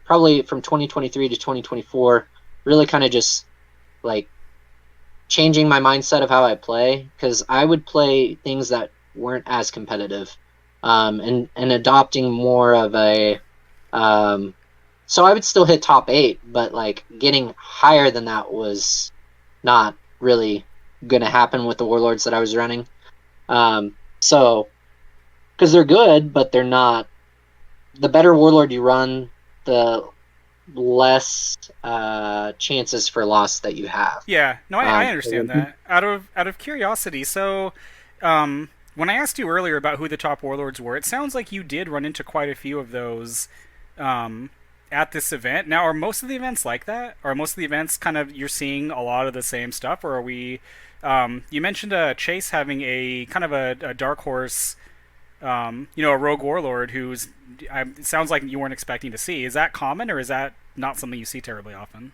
probably from 2023 to 2024 really kind of just like changing my mindset of how I play, because I would play things that weren't as competitive, and adopting more of a so I would still hit top 8, but like getting higher than that was not really going to happen with the warlords that I was running. So because they're good, but they're not. The better warlord you run, the less chances for loss that you have. Yeah, no, I understand So that. Out of curiosity, so when I asked you earlier about who the top warlords were, it sounds like you did run into quite a few of those um, at this event. Now, are most of the events like that? Are most of the events kind of you're seeing a lot of the same stuff, or are we? You mentioned Chase having a kind of a dark horse, a rogue warlord who's. It sounds like you weren't expecting to see. Is that common, or is that not something you see terribly often?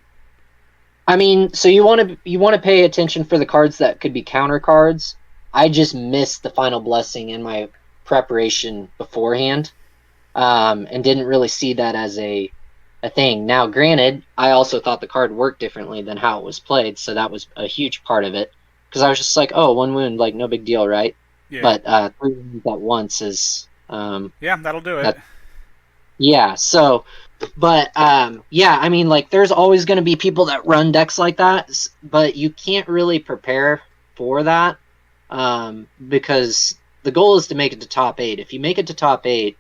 I mean, so you want to pay attention for the cards that could be counter cards. I just missed the final blessing in my preparation beforehand, and didn't really see that as a thing. Now, granted, I also thought the card worked differently than how it was played, so that was a huge part of it. Because I was just like, oh, one wound, like no big deal, right? Yeah, But three wounds at once is yeah, that'll do it. that. Yeah. So, but yeah, I mean, like, there's always going to be people that run decks like that, but you can't really prepare for that, because the goal is to make it to top 8. If you make it to top 8,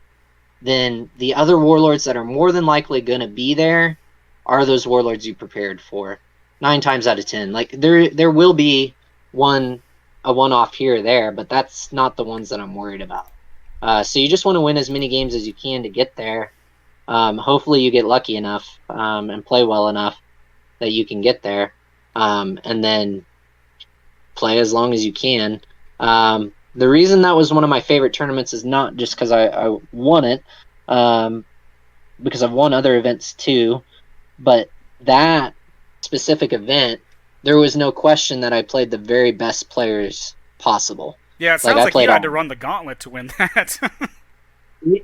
then the other warlords that are more than likely going to be there are those warlords you prepared for. 9 times out of 10, like there will be a one off here or there, but that's not the ones that I'm worried about. So you just want to win as many games as you can to get there. Hopefully you get lucky enough, and play well enough that you can get there, and then play as long as you can. The reason that was one of my favorite tournaments is not just because I won it, because I've won other events too, but that specific event, there was no question that I played the very best players possible. Yeah, it Like sounds I like you played had to all. run the gauntlet to win that.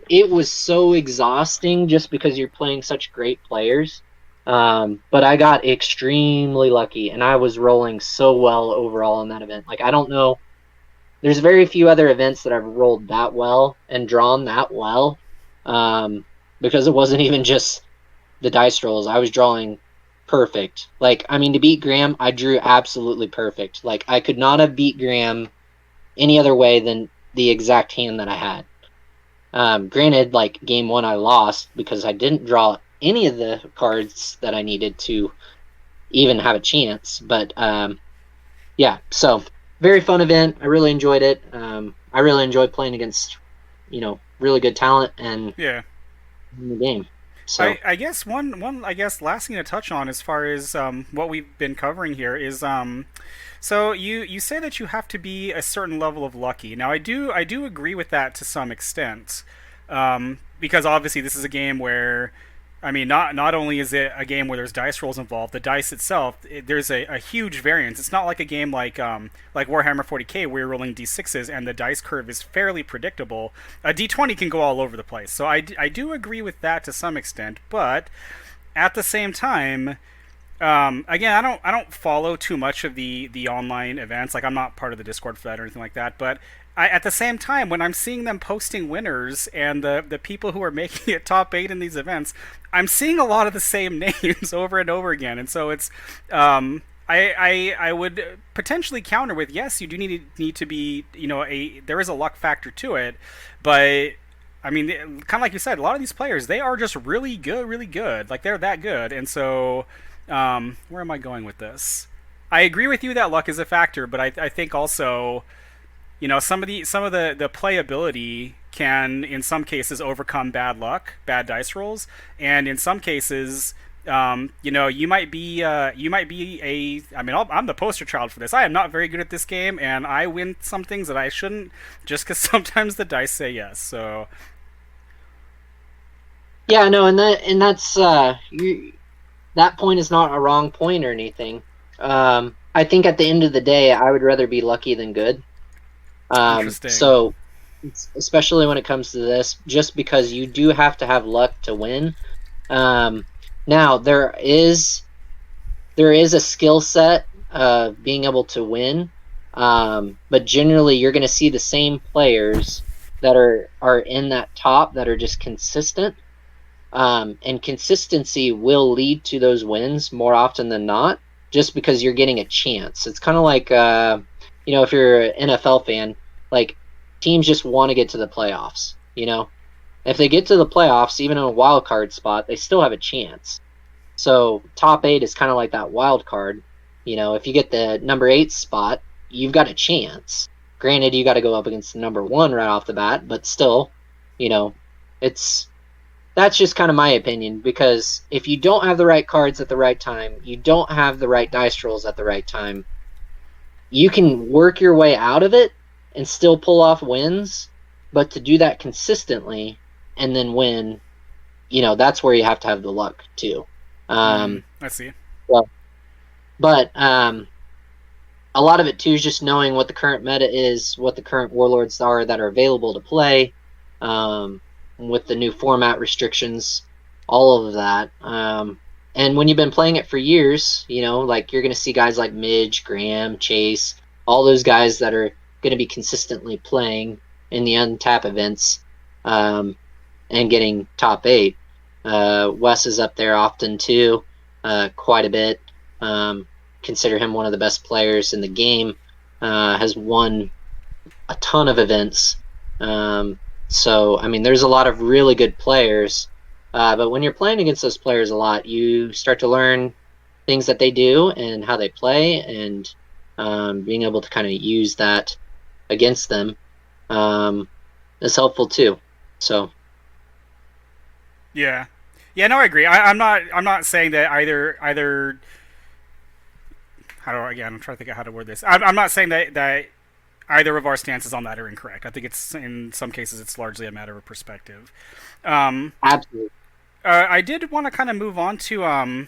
It was so exhausting just because you're playing such great players. But I got extremely lucky, and I was rolling so well overall in that event. Like, I don't know. There's very few other events that I've rolled that well and drawn that well, um, because it wasn't even just the dice rolls. I was drawing perfect. Like, I mean, to beat Graham, I drew absolutely perfect. Like, I could not have beat Graham any other way than the exact hand that I had. Granted, like game 1, I lost because I didn't draw any of the cards that I needed to even have a chance. But yeah, so very fun event. I really enjoyed it. I really enjoyed playing against, really good talent and Yeah. in the game. So I guess one I guess last thing to touch on as far as what we've been covering here is so you say that you have to be a certain level of lucky. Now I do agree with that to some extent, because obviously this is a game where I mean, not only is it a game where there's dice rolls involved, the dice itself, there's a huge variance. It's not like a game like Warhammer 40k where you're rolling d6s and the dice curve is fairly predictable. A d20 can go all over the place. So I do agree with that to some extent, but at the same time, again, I don't follow too much of the online events. Like I'm not part of the Discord for that or anything like that. But at the same time, when I'm seeing them posting winners and the people who are making it top 8 in these events, I'm seeing a lot of the same names over and over again. And so it's I would potentially counter with yes, you do need to be a there is a luck factor to it, but I mean, kind of like you said, a lot of these players they are just really good, really good. Like they're that good, and so where am I going with this? I agree with you that luck is a factor, but I think also, some of the playability can in some cases overcome bad luck, bad dice rolls, and in some cases, you might be a. I mean, I'm the poster child for this. I am not very good at this game, and I win some things that I shouldn't, just because sometimes the dice say yes. So Yeah, no, and that's that point is not a wrong point or anything. I think at the end of the day, I would rather be lucky than good. Interesting. So especially when it comes to this, just because you do have to have luck to win. Um, now there is a skill set of being able to win, but generally you're going to see the same players that are in that top that are just consistent. And consistency will lead to those wins more often than not, just because you're getting a chance. It's kind of like, if you're an NFL fan, like teams just want to get to the playoffs. If they get to the playoffs, even in a wild card spot, they still have a chance. So top eight is kind of like that wild card. If you get the number eight spot, you've got a chance. Granted, you got to go up against the number one right off the bat, but still, it's that's just kind of my opinion, because if you don't have the right cards at the right time, you don't have the right dice rolls at the right time, you can work your way out of it and still pull off wins. But to do that consistently and then win, that's where you have to have the luck too. I see. Well, but a lot of it too is just knowing what the current meta is, what the current warlords are that are available to play, with the new format restrictions, all of that. And when you've been playing it for years, like you're going to see guys like Midge, Graham, Chase, all those guys that are going to be consistently playing in the untap events, and getting top eight. Wes is up there often too, quite a bit. Consider him one of the best players in the game. Has won a ton of events. So, I mean, there's a lot of really good players. But when you're playing against those players a lot, you start to learn things that they do and how they play, and being able to kind of use that against them is helpful too. So. Yeah. Yeah, no, I agree. I'm not saying that either. I'm trying to think of how to word this. I'm not saying that either of our stances on that are incorrect. I think it's in some cases it's largely a matter of perspective. Um, Absolutely. I did want to kind of move on to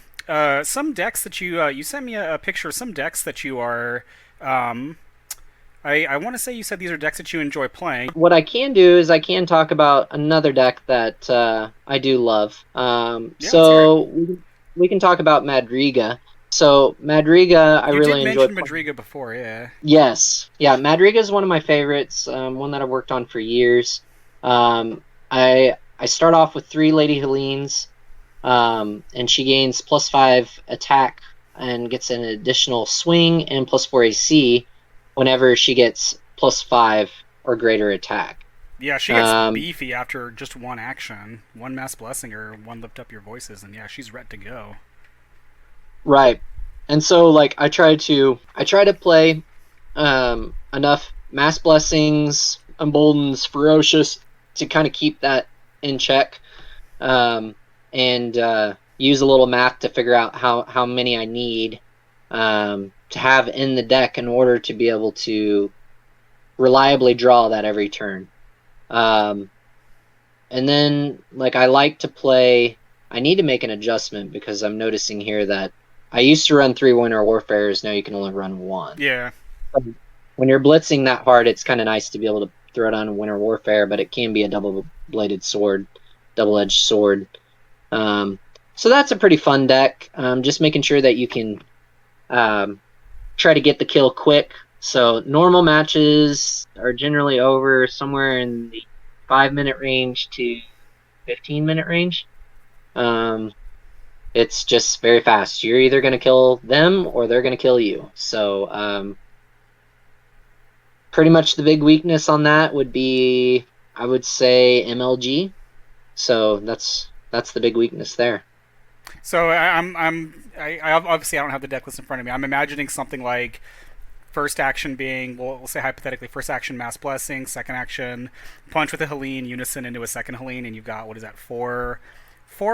some decks that you sent me a picture of some decks that you are. I want to say you said these are decks that you enjoy playing. What I can do is I can talk about another deck that I do love. Yeah, let's hear it. So we can talk about Madriga. So Madriga, I You did really enjoy. mention Madriga before, yeah. Yes, yeah, Madriga is one of my favorites. One that I've worked on for years. I start off with 3 Lady Helenes, and she gains +5 attack and gets an additional swing and +4 AC whenever she gets +5 or greater attack. Yeah, she gets Um, beefy after just one action, one mass blessing or one lift up your voices, and yeah, she's ready to go. right, and so like I try to play enough mass blessings, emboldens, ferocious to kind of keep that in check, um, and use a little math to figure out how many I need to have in the deck in order to be able to reliably draw that every turn. Um, and then like I like to play. I need to make an adjustment because I'm noticing here that I used to run 3 Winter Warfares. Now you can only run 1. Yeah, When you're blitzing that hard, it's kind of nice to be able to throw it on Winter Warfare, but it can be a double-bladed sword, double-edged sword. So that's a pretty fun deck. Just making sure that you can try to get the kill quick. So normal matches are generally over somewhere in the 5-minute range to 15-minute range. It's just very fast. You're either going to kill them or they're going to kill you. So pretty much the big weakness on that would be, I would say, MLG. So that's the big weakness there. so I obviously I don't have the deck list in front of me. I'm imagining something like first action being, well, we'll say hypothetically, first action mass blessing, second action punch with a Helene unison into a second Helene, and you've got, what is that, four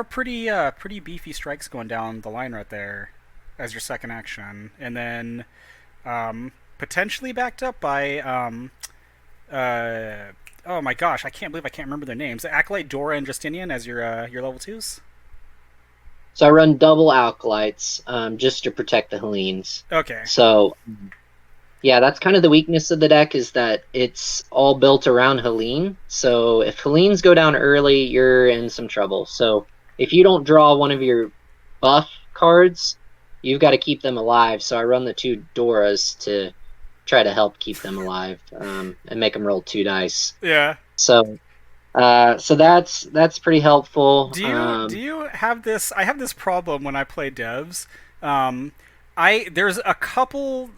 pretty beefy strikes going down the line right there as your second action, and then potentially backed up by oh my gosh, I can't believe I can't remember their names. Acolyte, Dora, and Justinian as your level twos. So I run double Acolytes just to protect the Hellenes. Okay. So yeah, that's kind of the weakness of the deck is that it's all built around Helene. So if Helenes go down early, you're in some trouble. So if you don't draw one of your buff cards, you've got to keep them alive. So I run the 2 Doras to try to help keep them alive and make them roll 2 dice. Yeah. So that's pretty helpful. Do you have this? I have this problem when I play devs. There's a couple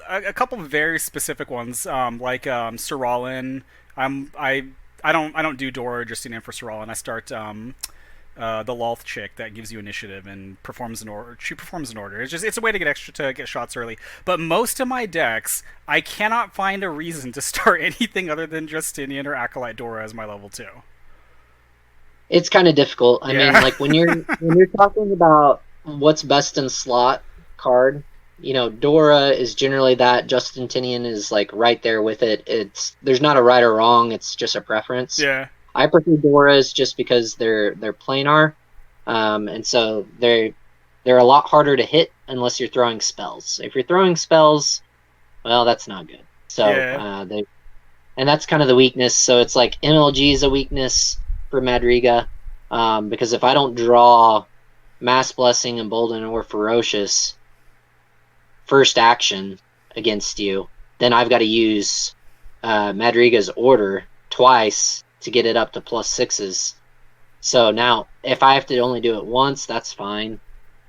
very specific ones, like Sir Rollin. I don't do Dora or Justinian for Sir Rollin. I start the Loth chick that gives you initiative and performs an order. She performs an order. It's a way to get shots early. But most of my decks, I cannot find a reason to start anything other than Justinian or Acolyte Dora as my level 2. It's kind of difficult. I mean, like when you're talking about what's best in slot card, Dora is generally that. Justinian is like right there with it. There's not a right or wrong. It's just a preference. Yeah. I prefer Doras just because they're planar, and so they're a lot harder to hit unless you're throwing spells. If you're throwing spells, well, that's not good. So Yeah. And that's kind of the weakness. So it's like MLG is a weakness for Madriga, because if I don't draw Mass Blessing, Embolden, or Ferocious first action against you, then I've got to use Madriga's Order twice to get it up to +6s. So now, if I have to only do it once, that's fine,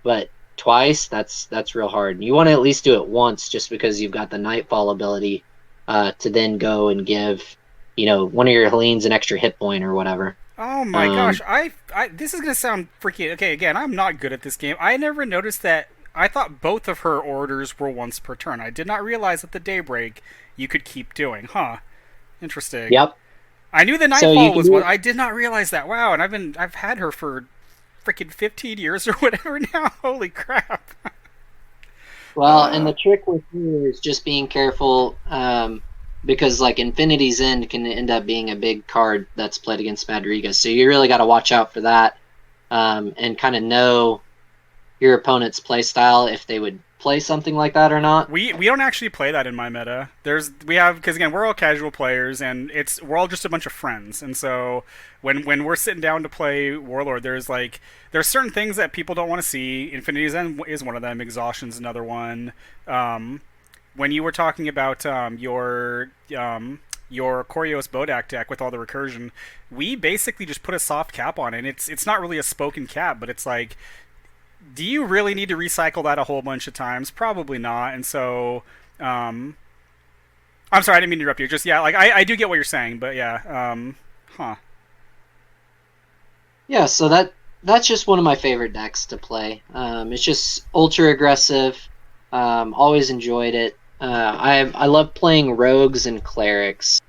but twice, that's real hard. And you want to at least do it once, just because you've got the Nightfall ability to then go and give, one of your Hellenes an extra hit point or whatever. Oh my gosh, this is gonna sound freaky. Okay, again, I'm not good at this game. I never noticed that. I thought both of her orders were once per turn. I did not realize that the Daybreak you could keep doing. Huh? Interesting. Yep. I knew the So Nightfall was one. I did not realize that. Wow, and I've had her for freaking 15 years or whatever now. Holy crap. Well, and the trick with you is just being careful, because like Infinity's End can end up being a big card that's played against Madriga. So you really got to watch out for that, and kind of know your opponent's play style, if they would play something like that or not. We don't actually play that in my meta. Because again, we're all casual players and we're all just a bunch of friends. And so when we're sitting down to play Warlord, there's certain things that people don't want to see. Infinity's End is one of them. Exhaustion's another one. When you were talking about your Corios Bodak deck with all the recursion, we basically just put a soft cap on it. It's not really a spoken cap, but it's like, do you really need to recycle that a whole bunch of times? Probably not. And so, I'm sorry, I didn't mean to interrupt you. Just, yeah, like, I do get what you're saying, but yeah, Yeah, so that's just one of my favorite decks to play. It's just ultra aggressive. Always enjoyed it. I love playing rogues and clerics.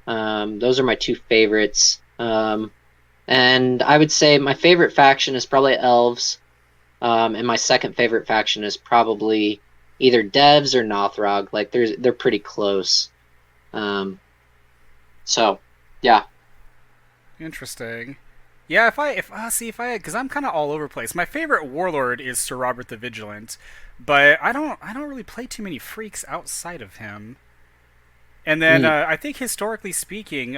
Those are my 2 favorites. And I would say my favorite faction is probably elves. And my second favorite faction is probably either Devs or Nothrog. Like they're pretty close. So yeah. Interesting. Yeah, because I'm kind of all over the place. My favorite Warlord is Sir Robert the Vigilant, but I don't really play too many freaks outside of him. And then I think historically speaking,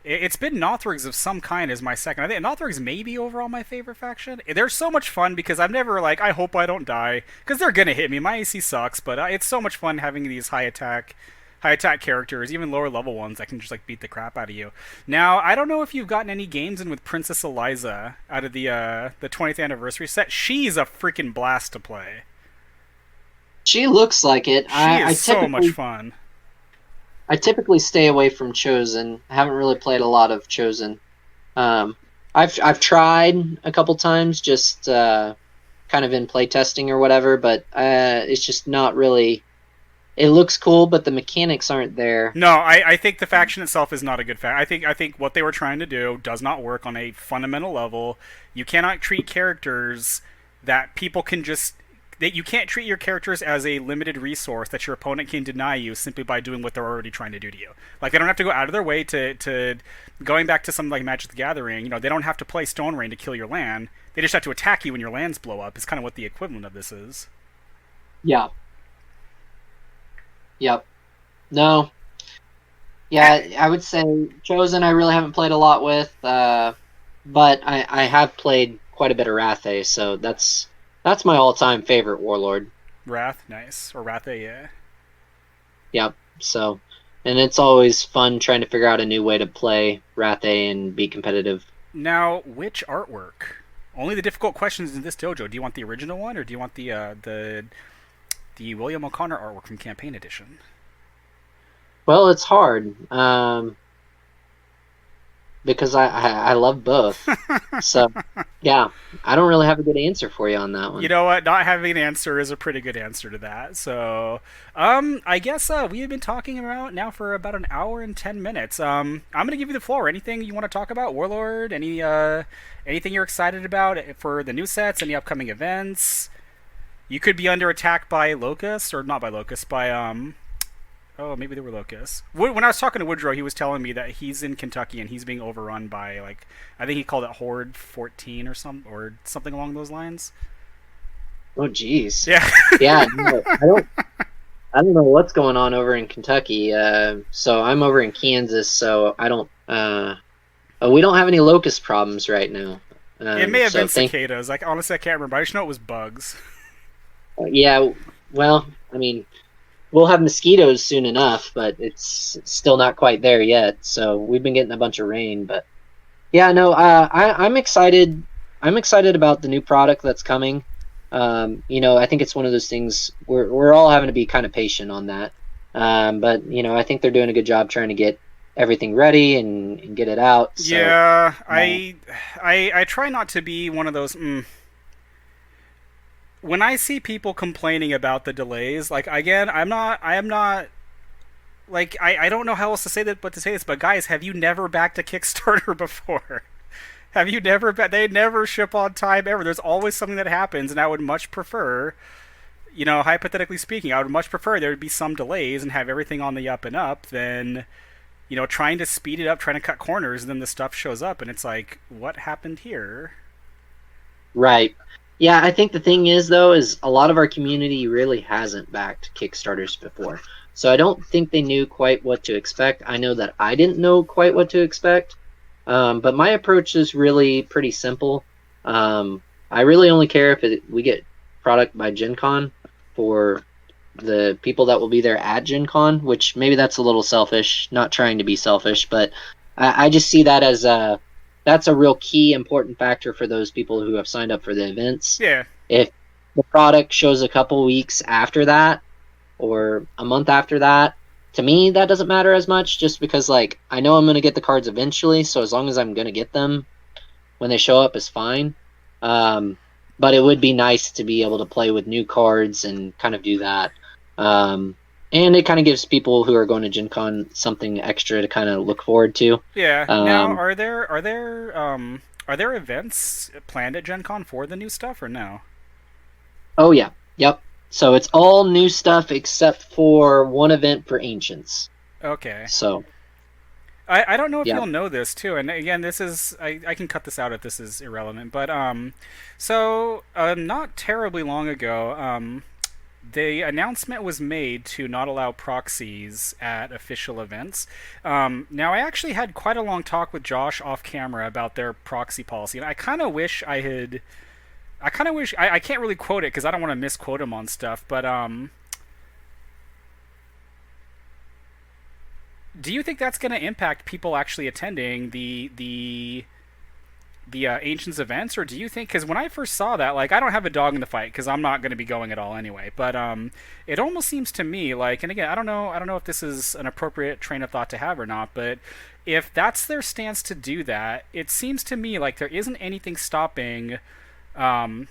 it's been Nothrigs of some kind as my second. I think Nothrigs may be overall my favorite faction. They're so much fun because I'm never like, I hope I don't die, because they're gonna hit me. My AC sucks, but it's so much fun having these high attack characters, even lower level ones that can just like beat the crap out of you. Now, I don't know if you've gotten any games in with Princess Eliza out of the 20th anniversary set. She's a freaking blast to play. She looks like it. She is so much fun. I typically stay away from Chosen. I haven't really played a lot of Chosen. I've tried a couple times, just kind of in playtesting or whatever, but it's just not really. It looks cool, but the mechanics aren't there. No, I think the faction itself is not a good faction. I think what they were trying to do does not work on a fundamental level. You cannot treat characters that people can just that you can't treat your characters as a limited resource that your opponent can deny you simply by doing what they're already trying to do to you. Like, they don't have to go out of their way to going back to something like Magic the Gathering. You know, they don't have to play Stone Rain to kill your land. They just have to attack you when your lands blow up. Is kind of what the equivalent of this is. Yeah. Yep. No. Yeah, I would say Chosen I really haven't played a lot with, but I have played quite a bit of Rathe, so that's my all-time favorite Warlord. Wrath, nice. Or Rathe, yeah. Yep. So, and it's always fun trying to figure out a new way to play Rathe and be competitive. Now, which artwork? Only the difficult questions in this dojo. Do you want the original one, or do you want the William O'Connor artwork from Campaign Edition? Well, it's hard, because I love both. So, yeah, I don't really have a good answer for you on that one. You know what? Not having an answer is a pretty good answer to that. So, I guess we have been talking about now for about an hour and 10 minutes. I'm gonna give you the floor. Anything you want to talk about, Warlord? Anything you're excited about for the new sets? Any upcoming events? You could be under attack by locusts, or not by locusts, by oh, maybe they were locusts. When I was talking to Woodrow, he was telling me that he's in Kentucky and he's being overrun by, like, I think he called it Horde 14 or something along those lines. Oh, jeez. Yeah. Yeah. No, I don't know what's going on over in Kentucky. So I'm over in Kansas, so I don't. We don't have any locust problems right now. It may have been cicadas. Like, honestly, I can't remember. I just know it was bugs. Yeah. Well, I mean, we'll have mosquitoes soon enough, but it's still not quite there yet. So we've been getting a bunch of rain, but yeah, no, I'm excited. I'm excited about the new product that's coming. I think it's one of those things we're all having to be kind of patient on that. But I think they're doing a good job trying to get everything ready and get it out. So, yeah, I try not to be one of those. When I see people complaining about the delays, like, again, I am not. Like, I don't know how else to say that, but guys, have you never backed a Kickstarter before? Have you never? They never ship on time ever. There's always something that happens, and I would much prefer, hypothetically speaking, I would much prefer there would be some delays and have everything on the up and up than, trying to speed it up, trying to cut corners, and then the stuff shows up, and it's like, what happened here? Right. Yeah, I think the thing is, though, is a lot of our community really hasn't backed Kickstarters before. So I don't think they knew quite what to expect. I know that I didn't know quite what to expect. But my approach is really pretty simple. I really only care if we get product by GenCon for the people that will be there at GenCon, which maybe that's a little selfish, not trying to be selfish, but I just see that as that's a real key important factor for those people who have signed up for the events. Yeah. If the product shows a couple weeks after that or a month after that, to me that doesn't matter as much, just because, like, I know I'm going to get the cards eventually, so as long as I'm going to get them when they show up is fine. But it would be nice to be able to play with new cards and kind of do that. And it kind of gives people who are going to Gen Con something extra to kind of look forward to. Yeah. Now, are there events planned at Gen Con for the new stuff, or no? Oh yeah. Yep. So it's all new stuff except for one event for Ancients. Okay. So I don't know if you'll know this too, and again, this is I can cut this out if this is irrelevant, but not terribly long ago, the announcement was made to not allow proxies at official events. Now, I actually had quite a long talk with Josh off camera about their proxy policy, and I kind of wish I can't really quote it because I don't want to misquote him on stuff, but do you think that's going to impact people actually attending the Ancients events, or do you think, because when I first saw that, like, I don't have a dog in the fight because I'm not going to be going at all anyway, but it almost seems to me like, and again, I don't know if this is an appropriate train of thought to have or not, but if that's their stance to do that, it seems to me like there isn't anything stopping,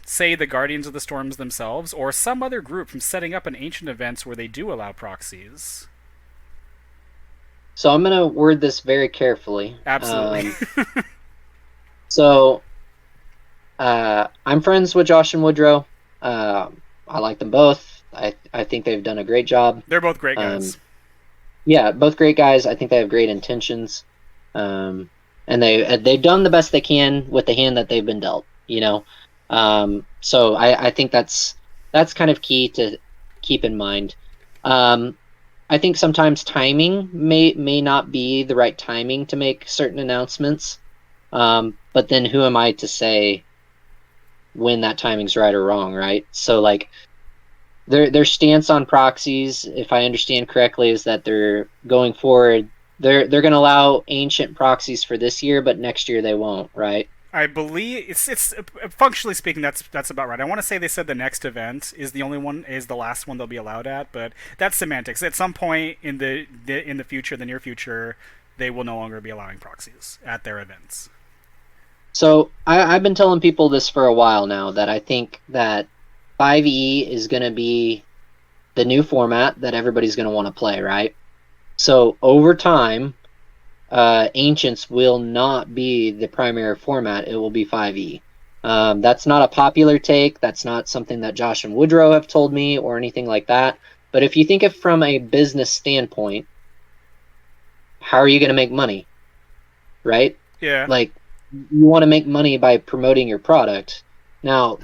say, the Guardians of the Storms themselves or some other group from setting up an Ancient events where they do allow proxies. So I'm going to word this very carefully. Absolutely. So I'm friends with Josh and Woodrow. I like them both. I think they've done a great job. They're both great guys. Yeah, both great guys. I think they have great intentions, and they've done the best they can with the hand that they've been dealt. So I think that's kind of key to keep in mind. I think sometimes timing may not be the right timing to make certain announcements. But then who am I to say when that timing's right or wrong, right? So like their stance on proxies, if I understand correctly, is that they're going forward. They're going to allow ancient proxies for this year, but next year they won't, right? I believe it's functionally speaking that's about right. I want to say they said the next event is the last one they'll be allowed at, but that's semantics. At some point in the future, the near future, they will no longer be allowing proxies at their events. So I've been telling people this for a while now, that I think that 5e is going to be the new format that everybody's going to want to play, right? So over time, Ancients will not be the primary format. It will be 5e. That's not a popular take. That's not something that Josh and Woodrow have told me or anything like that. But if you think of from a business standpoint, how are you going to make money? Right? Yeah. Like, you want to make money by promoting your product. Now,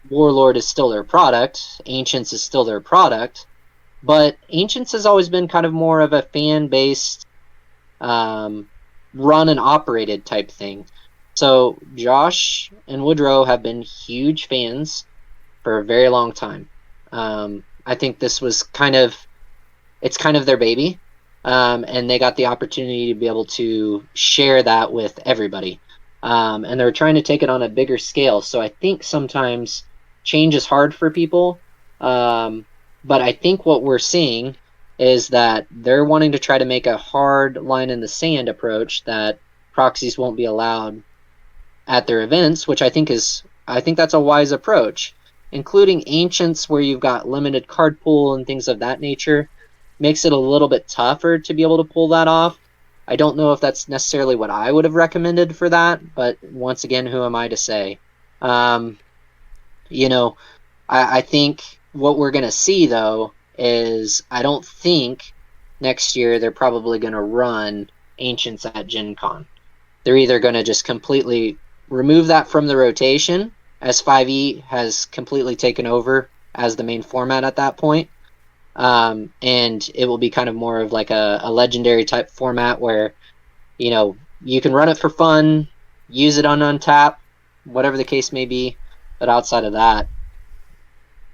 Warlord is still their product. Ancients is still their product. But Ancients has always been kind of more of a fan-based, run and operated type thing. So Josh and Woodrow have been huge fans for a very long time. I think this was kind of their baby. And they got the opportunity to be able to share that with everybody. And they're trying to take it on a bigger scale. So I think sometimes change is hard for people. But I think what we're seeing is that they're wanting to try to make a hard line in the sand approach that proxies won't be allowed at their events, which I think that's a wise approach. Including Ancients, where you've got limited card pool and things of that nature, makes it a little bit tougher to be able to pull that off. I don't know if that's necessarily what I would have recommended for that, but once again, who am I to say? I think what we're going to see, though, is I don't think next year they're probably going to run Ancients at GenCon. They're either going to just completely remove that from the rotation, as 5e has completely taken over as the main format at that point, and it will be kind of more of like a legendary type format where, you can run it for fun, use it on untap, whatever the case may be, but outside of that,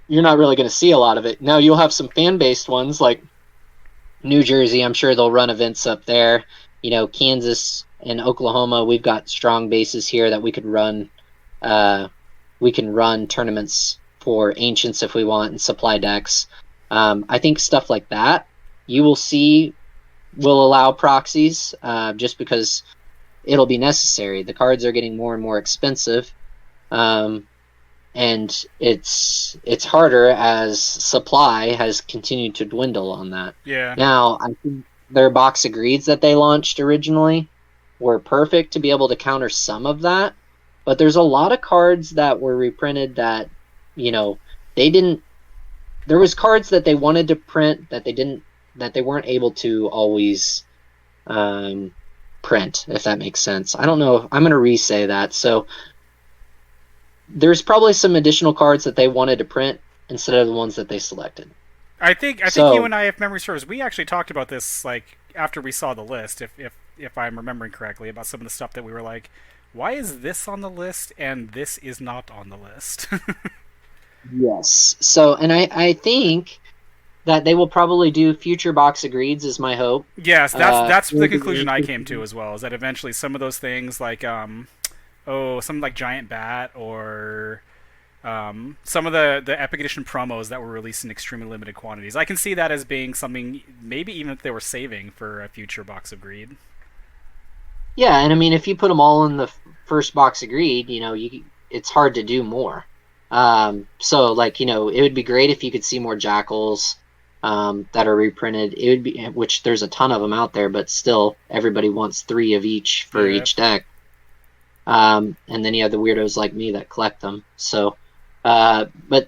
you're not really going to see a lot of it. Now, you'll have some fan-based ones like New Jersey. I'm sure they'll run events up there. Kansas and Oklahoma, we've got strong bases here that we could run. We can run tournaments for Ancients if we want and supply decks. I think stuff like that you will see will allow proxies, just because it'll be necessary. The cards are getting more and more expensive. And it's harder as supply has continued to dwindle on that. Yeah. Now, I think their box of greeds that they launched originally were perfect to be able to counter some of that. But there's a lot of cards that were reprinted that, they didn't. There was cards that they wanted to print that they weren't able to always print, if that makes sense. I don't know. I'm going to re-say that. So there's probably some additional cards that they wanted to print instead of the ones that they selected. I think you and I, if memory serves, we actually talked about this like after we saw the list, if I'm remembering correctly, about some of the stuff that we were like, why is this on the list and this is not on the list? Yes. So, and I think that they will probably do future box of greeds is my hope. Yes, that's the conclusion I came to as well, is that eventually some of those things like something like Giant Bat or some of the Epic Edition promos that were released in extremely limited quantities. I can see that as being something, maybe even if they were saving for a future box of greed. Yeah, and I mean, if you put them all in the first box of greed, it's hard to do more. So, it would be great if you could see more Jackals that are reprinted. It would be, which there's a ton of them out there, but still, everybody wants 3 of each for each deck. And then you have the weirdos like me that collect them. So, but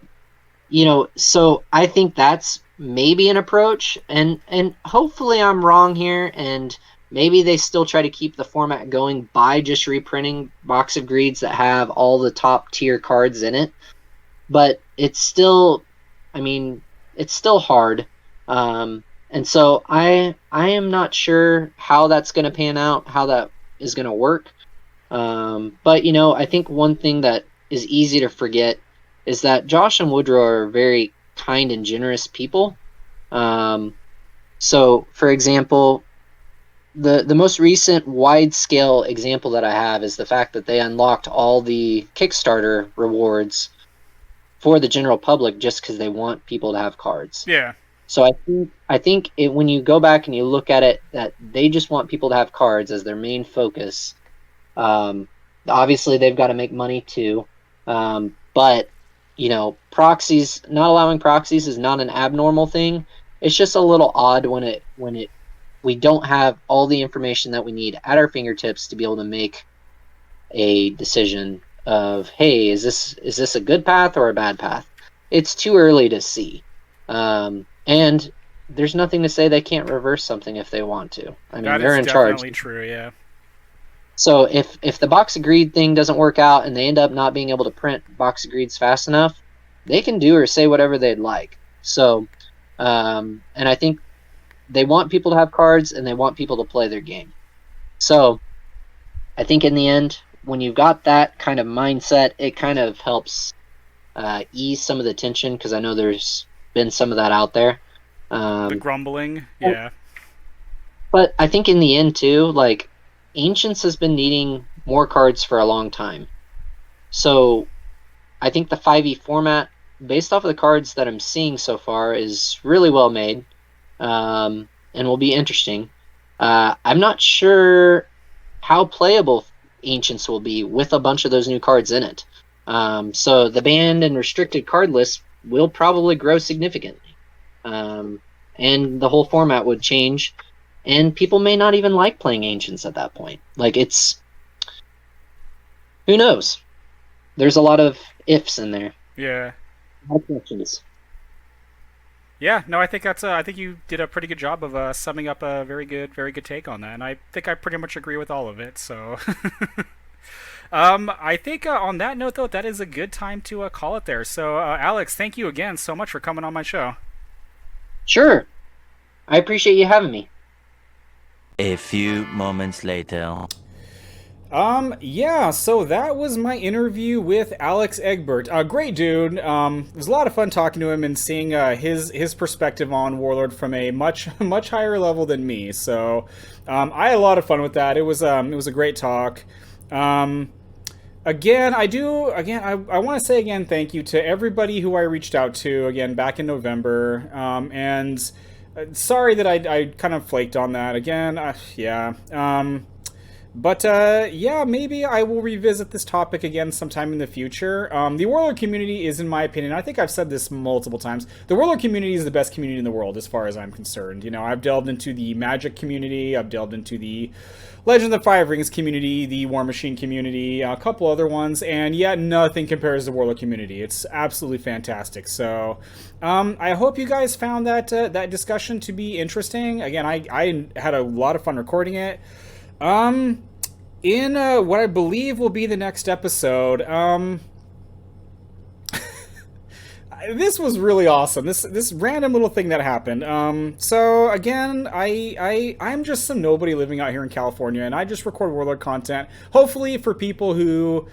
So I think that's maybe an approach, and hopefully I'm wrong here, and maybe they still try to keep the format going by just reprinting Box of Greeds that have all the top tier cards in it. But it's still, I mean, it's still hard. And so I am not sure how that's going to pan out, how that is going to work. But I think one thing that is easy to forget is that Josh and Woodrow are very kind and generous people. So, for example, the most recent wide-scale example that I have is the fact that they unlocked all the Kickstarter rewards for the general public just because they want people to have cards. Yeah. So I think when you go back and you look at it, that they just want people to have cards as their main focus. Obviously, they've got to make money too, but proxies, not allowing proxies is not an abnormal thing. It's just a little odd when we don't have all the information that we need at our fingertips to be able to make a decision of, hey, is this a good path or a bad path? It's too early to see, and there's nothing to say they can't reverse something if they want to. I mean, they're in charge. Definitely true, yeah. So if the Box of Greed thing doesn't work out and they end up not being able to print Box of Greeds fast enough, they can do or say whatever they'd like. So, and I think they want people to have cards and they want people to play their game. So, I think in the end, when you've got that kind of mindset, it kind of helps ease some of the tension, because I know there's been some of that out there. The grumbling, yeah. But I think in the end too, like, Ancients has been needing more cards for a long time. So I think the 5e format, based off of the cards that I'm seeing so far, is really well made, and will be interesting. I'm not sure how playable Ancients will be with a bunch of those new cards in it. So the banned and restricted card list will probably grow significantly. And the whole format would change. And people may not even like playing Ancients at that point. Like, who knows? There's a lot of ifs in there. Yeah. Questions. Yeah, no, I think I think you did a pretty good job of summing up a very good take on that, and I think I pretty much agree with all of it. So, I think on that note, though, that is a good time to call it there. So, Alex, thank you again so much for coming on my show. Sure, I appreciate you having me. A few moments later. Yeah, so that was my interview with Alex Egbert. Great dude. It was a lot of fun talking to him and seeing his perspective on Warlord from a much higher level than me. So, I had a lot of fun with that. It was a great talk. Again, I want to say again thank you to everybody who I reached out to again back in November. And sorry that I kind of flaked on that again. Yeah. But yeah, maybe I will revisit this topic again sometime in the future. The Warlord community is, in my opinion, I think I've said this multiple times, the Warlord community is the best community in the world as far as I'm concerned. I've delved into the Magic community, I've delved into the Legend of the Five Rings community, the War Machine community, a couple other ones, and yet nothing compares to the Warlord community. It's absolutely fantastic. So, I hope you guys found that discussion to be interesting. Again, I had a lot of fun recording it. In what I believe will be the next episode, this was really awesome. This random little thing that happened. So again, I'm just some nobody living out here in California, and I just record Warlord content, hopefully for people who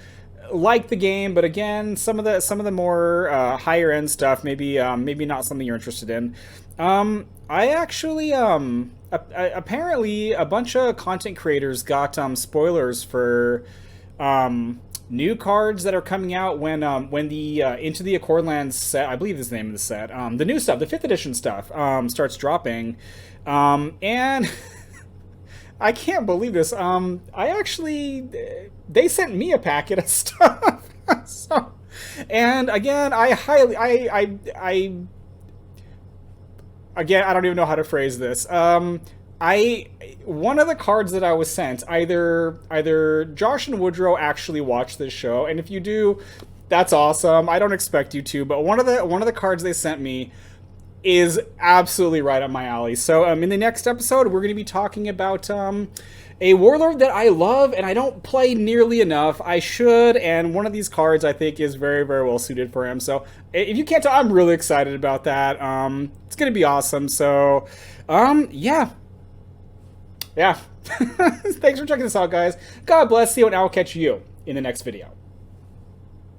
like the game, but again, some of the more higher end stuff, maybe not something you're interested in. I actually apparently a bunch of content creators got spoilers for new cards that are coming out when the Into the Accordlands set, I believe is the name of the set, the new stuff, the 5th edition stuff, starts dropping, and I can't believe this. They sent me a packet of stuff. So, and again, Again, I don't even know how to phrase this. One of the cards that I was sent, either Josh and Woodrow actually watch this show, and if you do, That's awesome. I don't expect you to, but one of the cards they sent me is absolutely right up my alley. So in the next episode, we're going to be talking about a Warlord that I love and I don't play nearly enough. I should, and one of these cards I think is very, very well suited for him. So if you can't tell, I'm really excited about that. It's going to be awesome. So yeah. Thanks for checking this out, guys. God bless you, and I will catch you in the next video.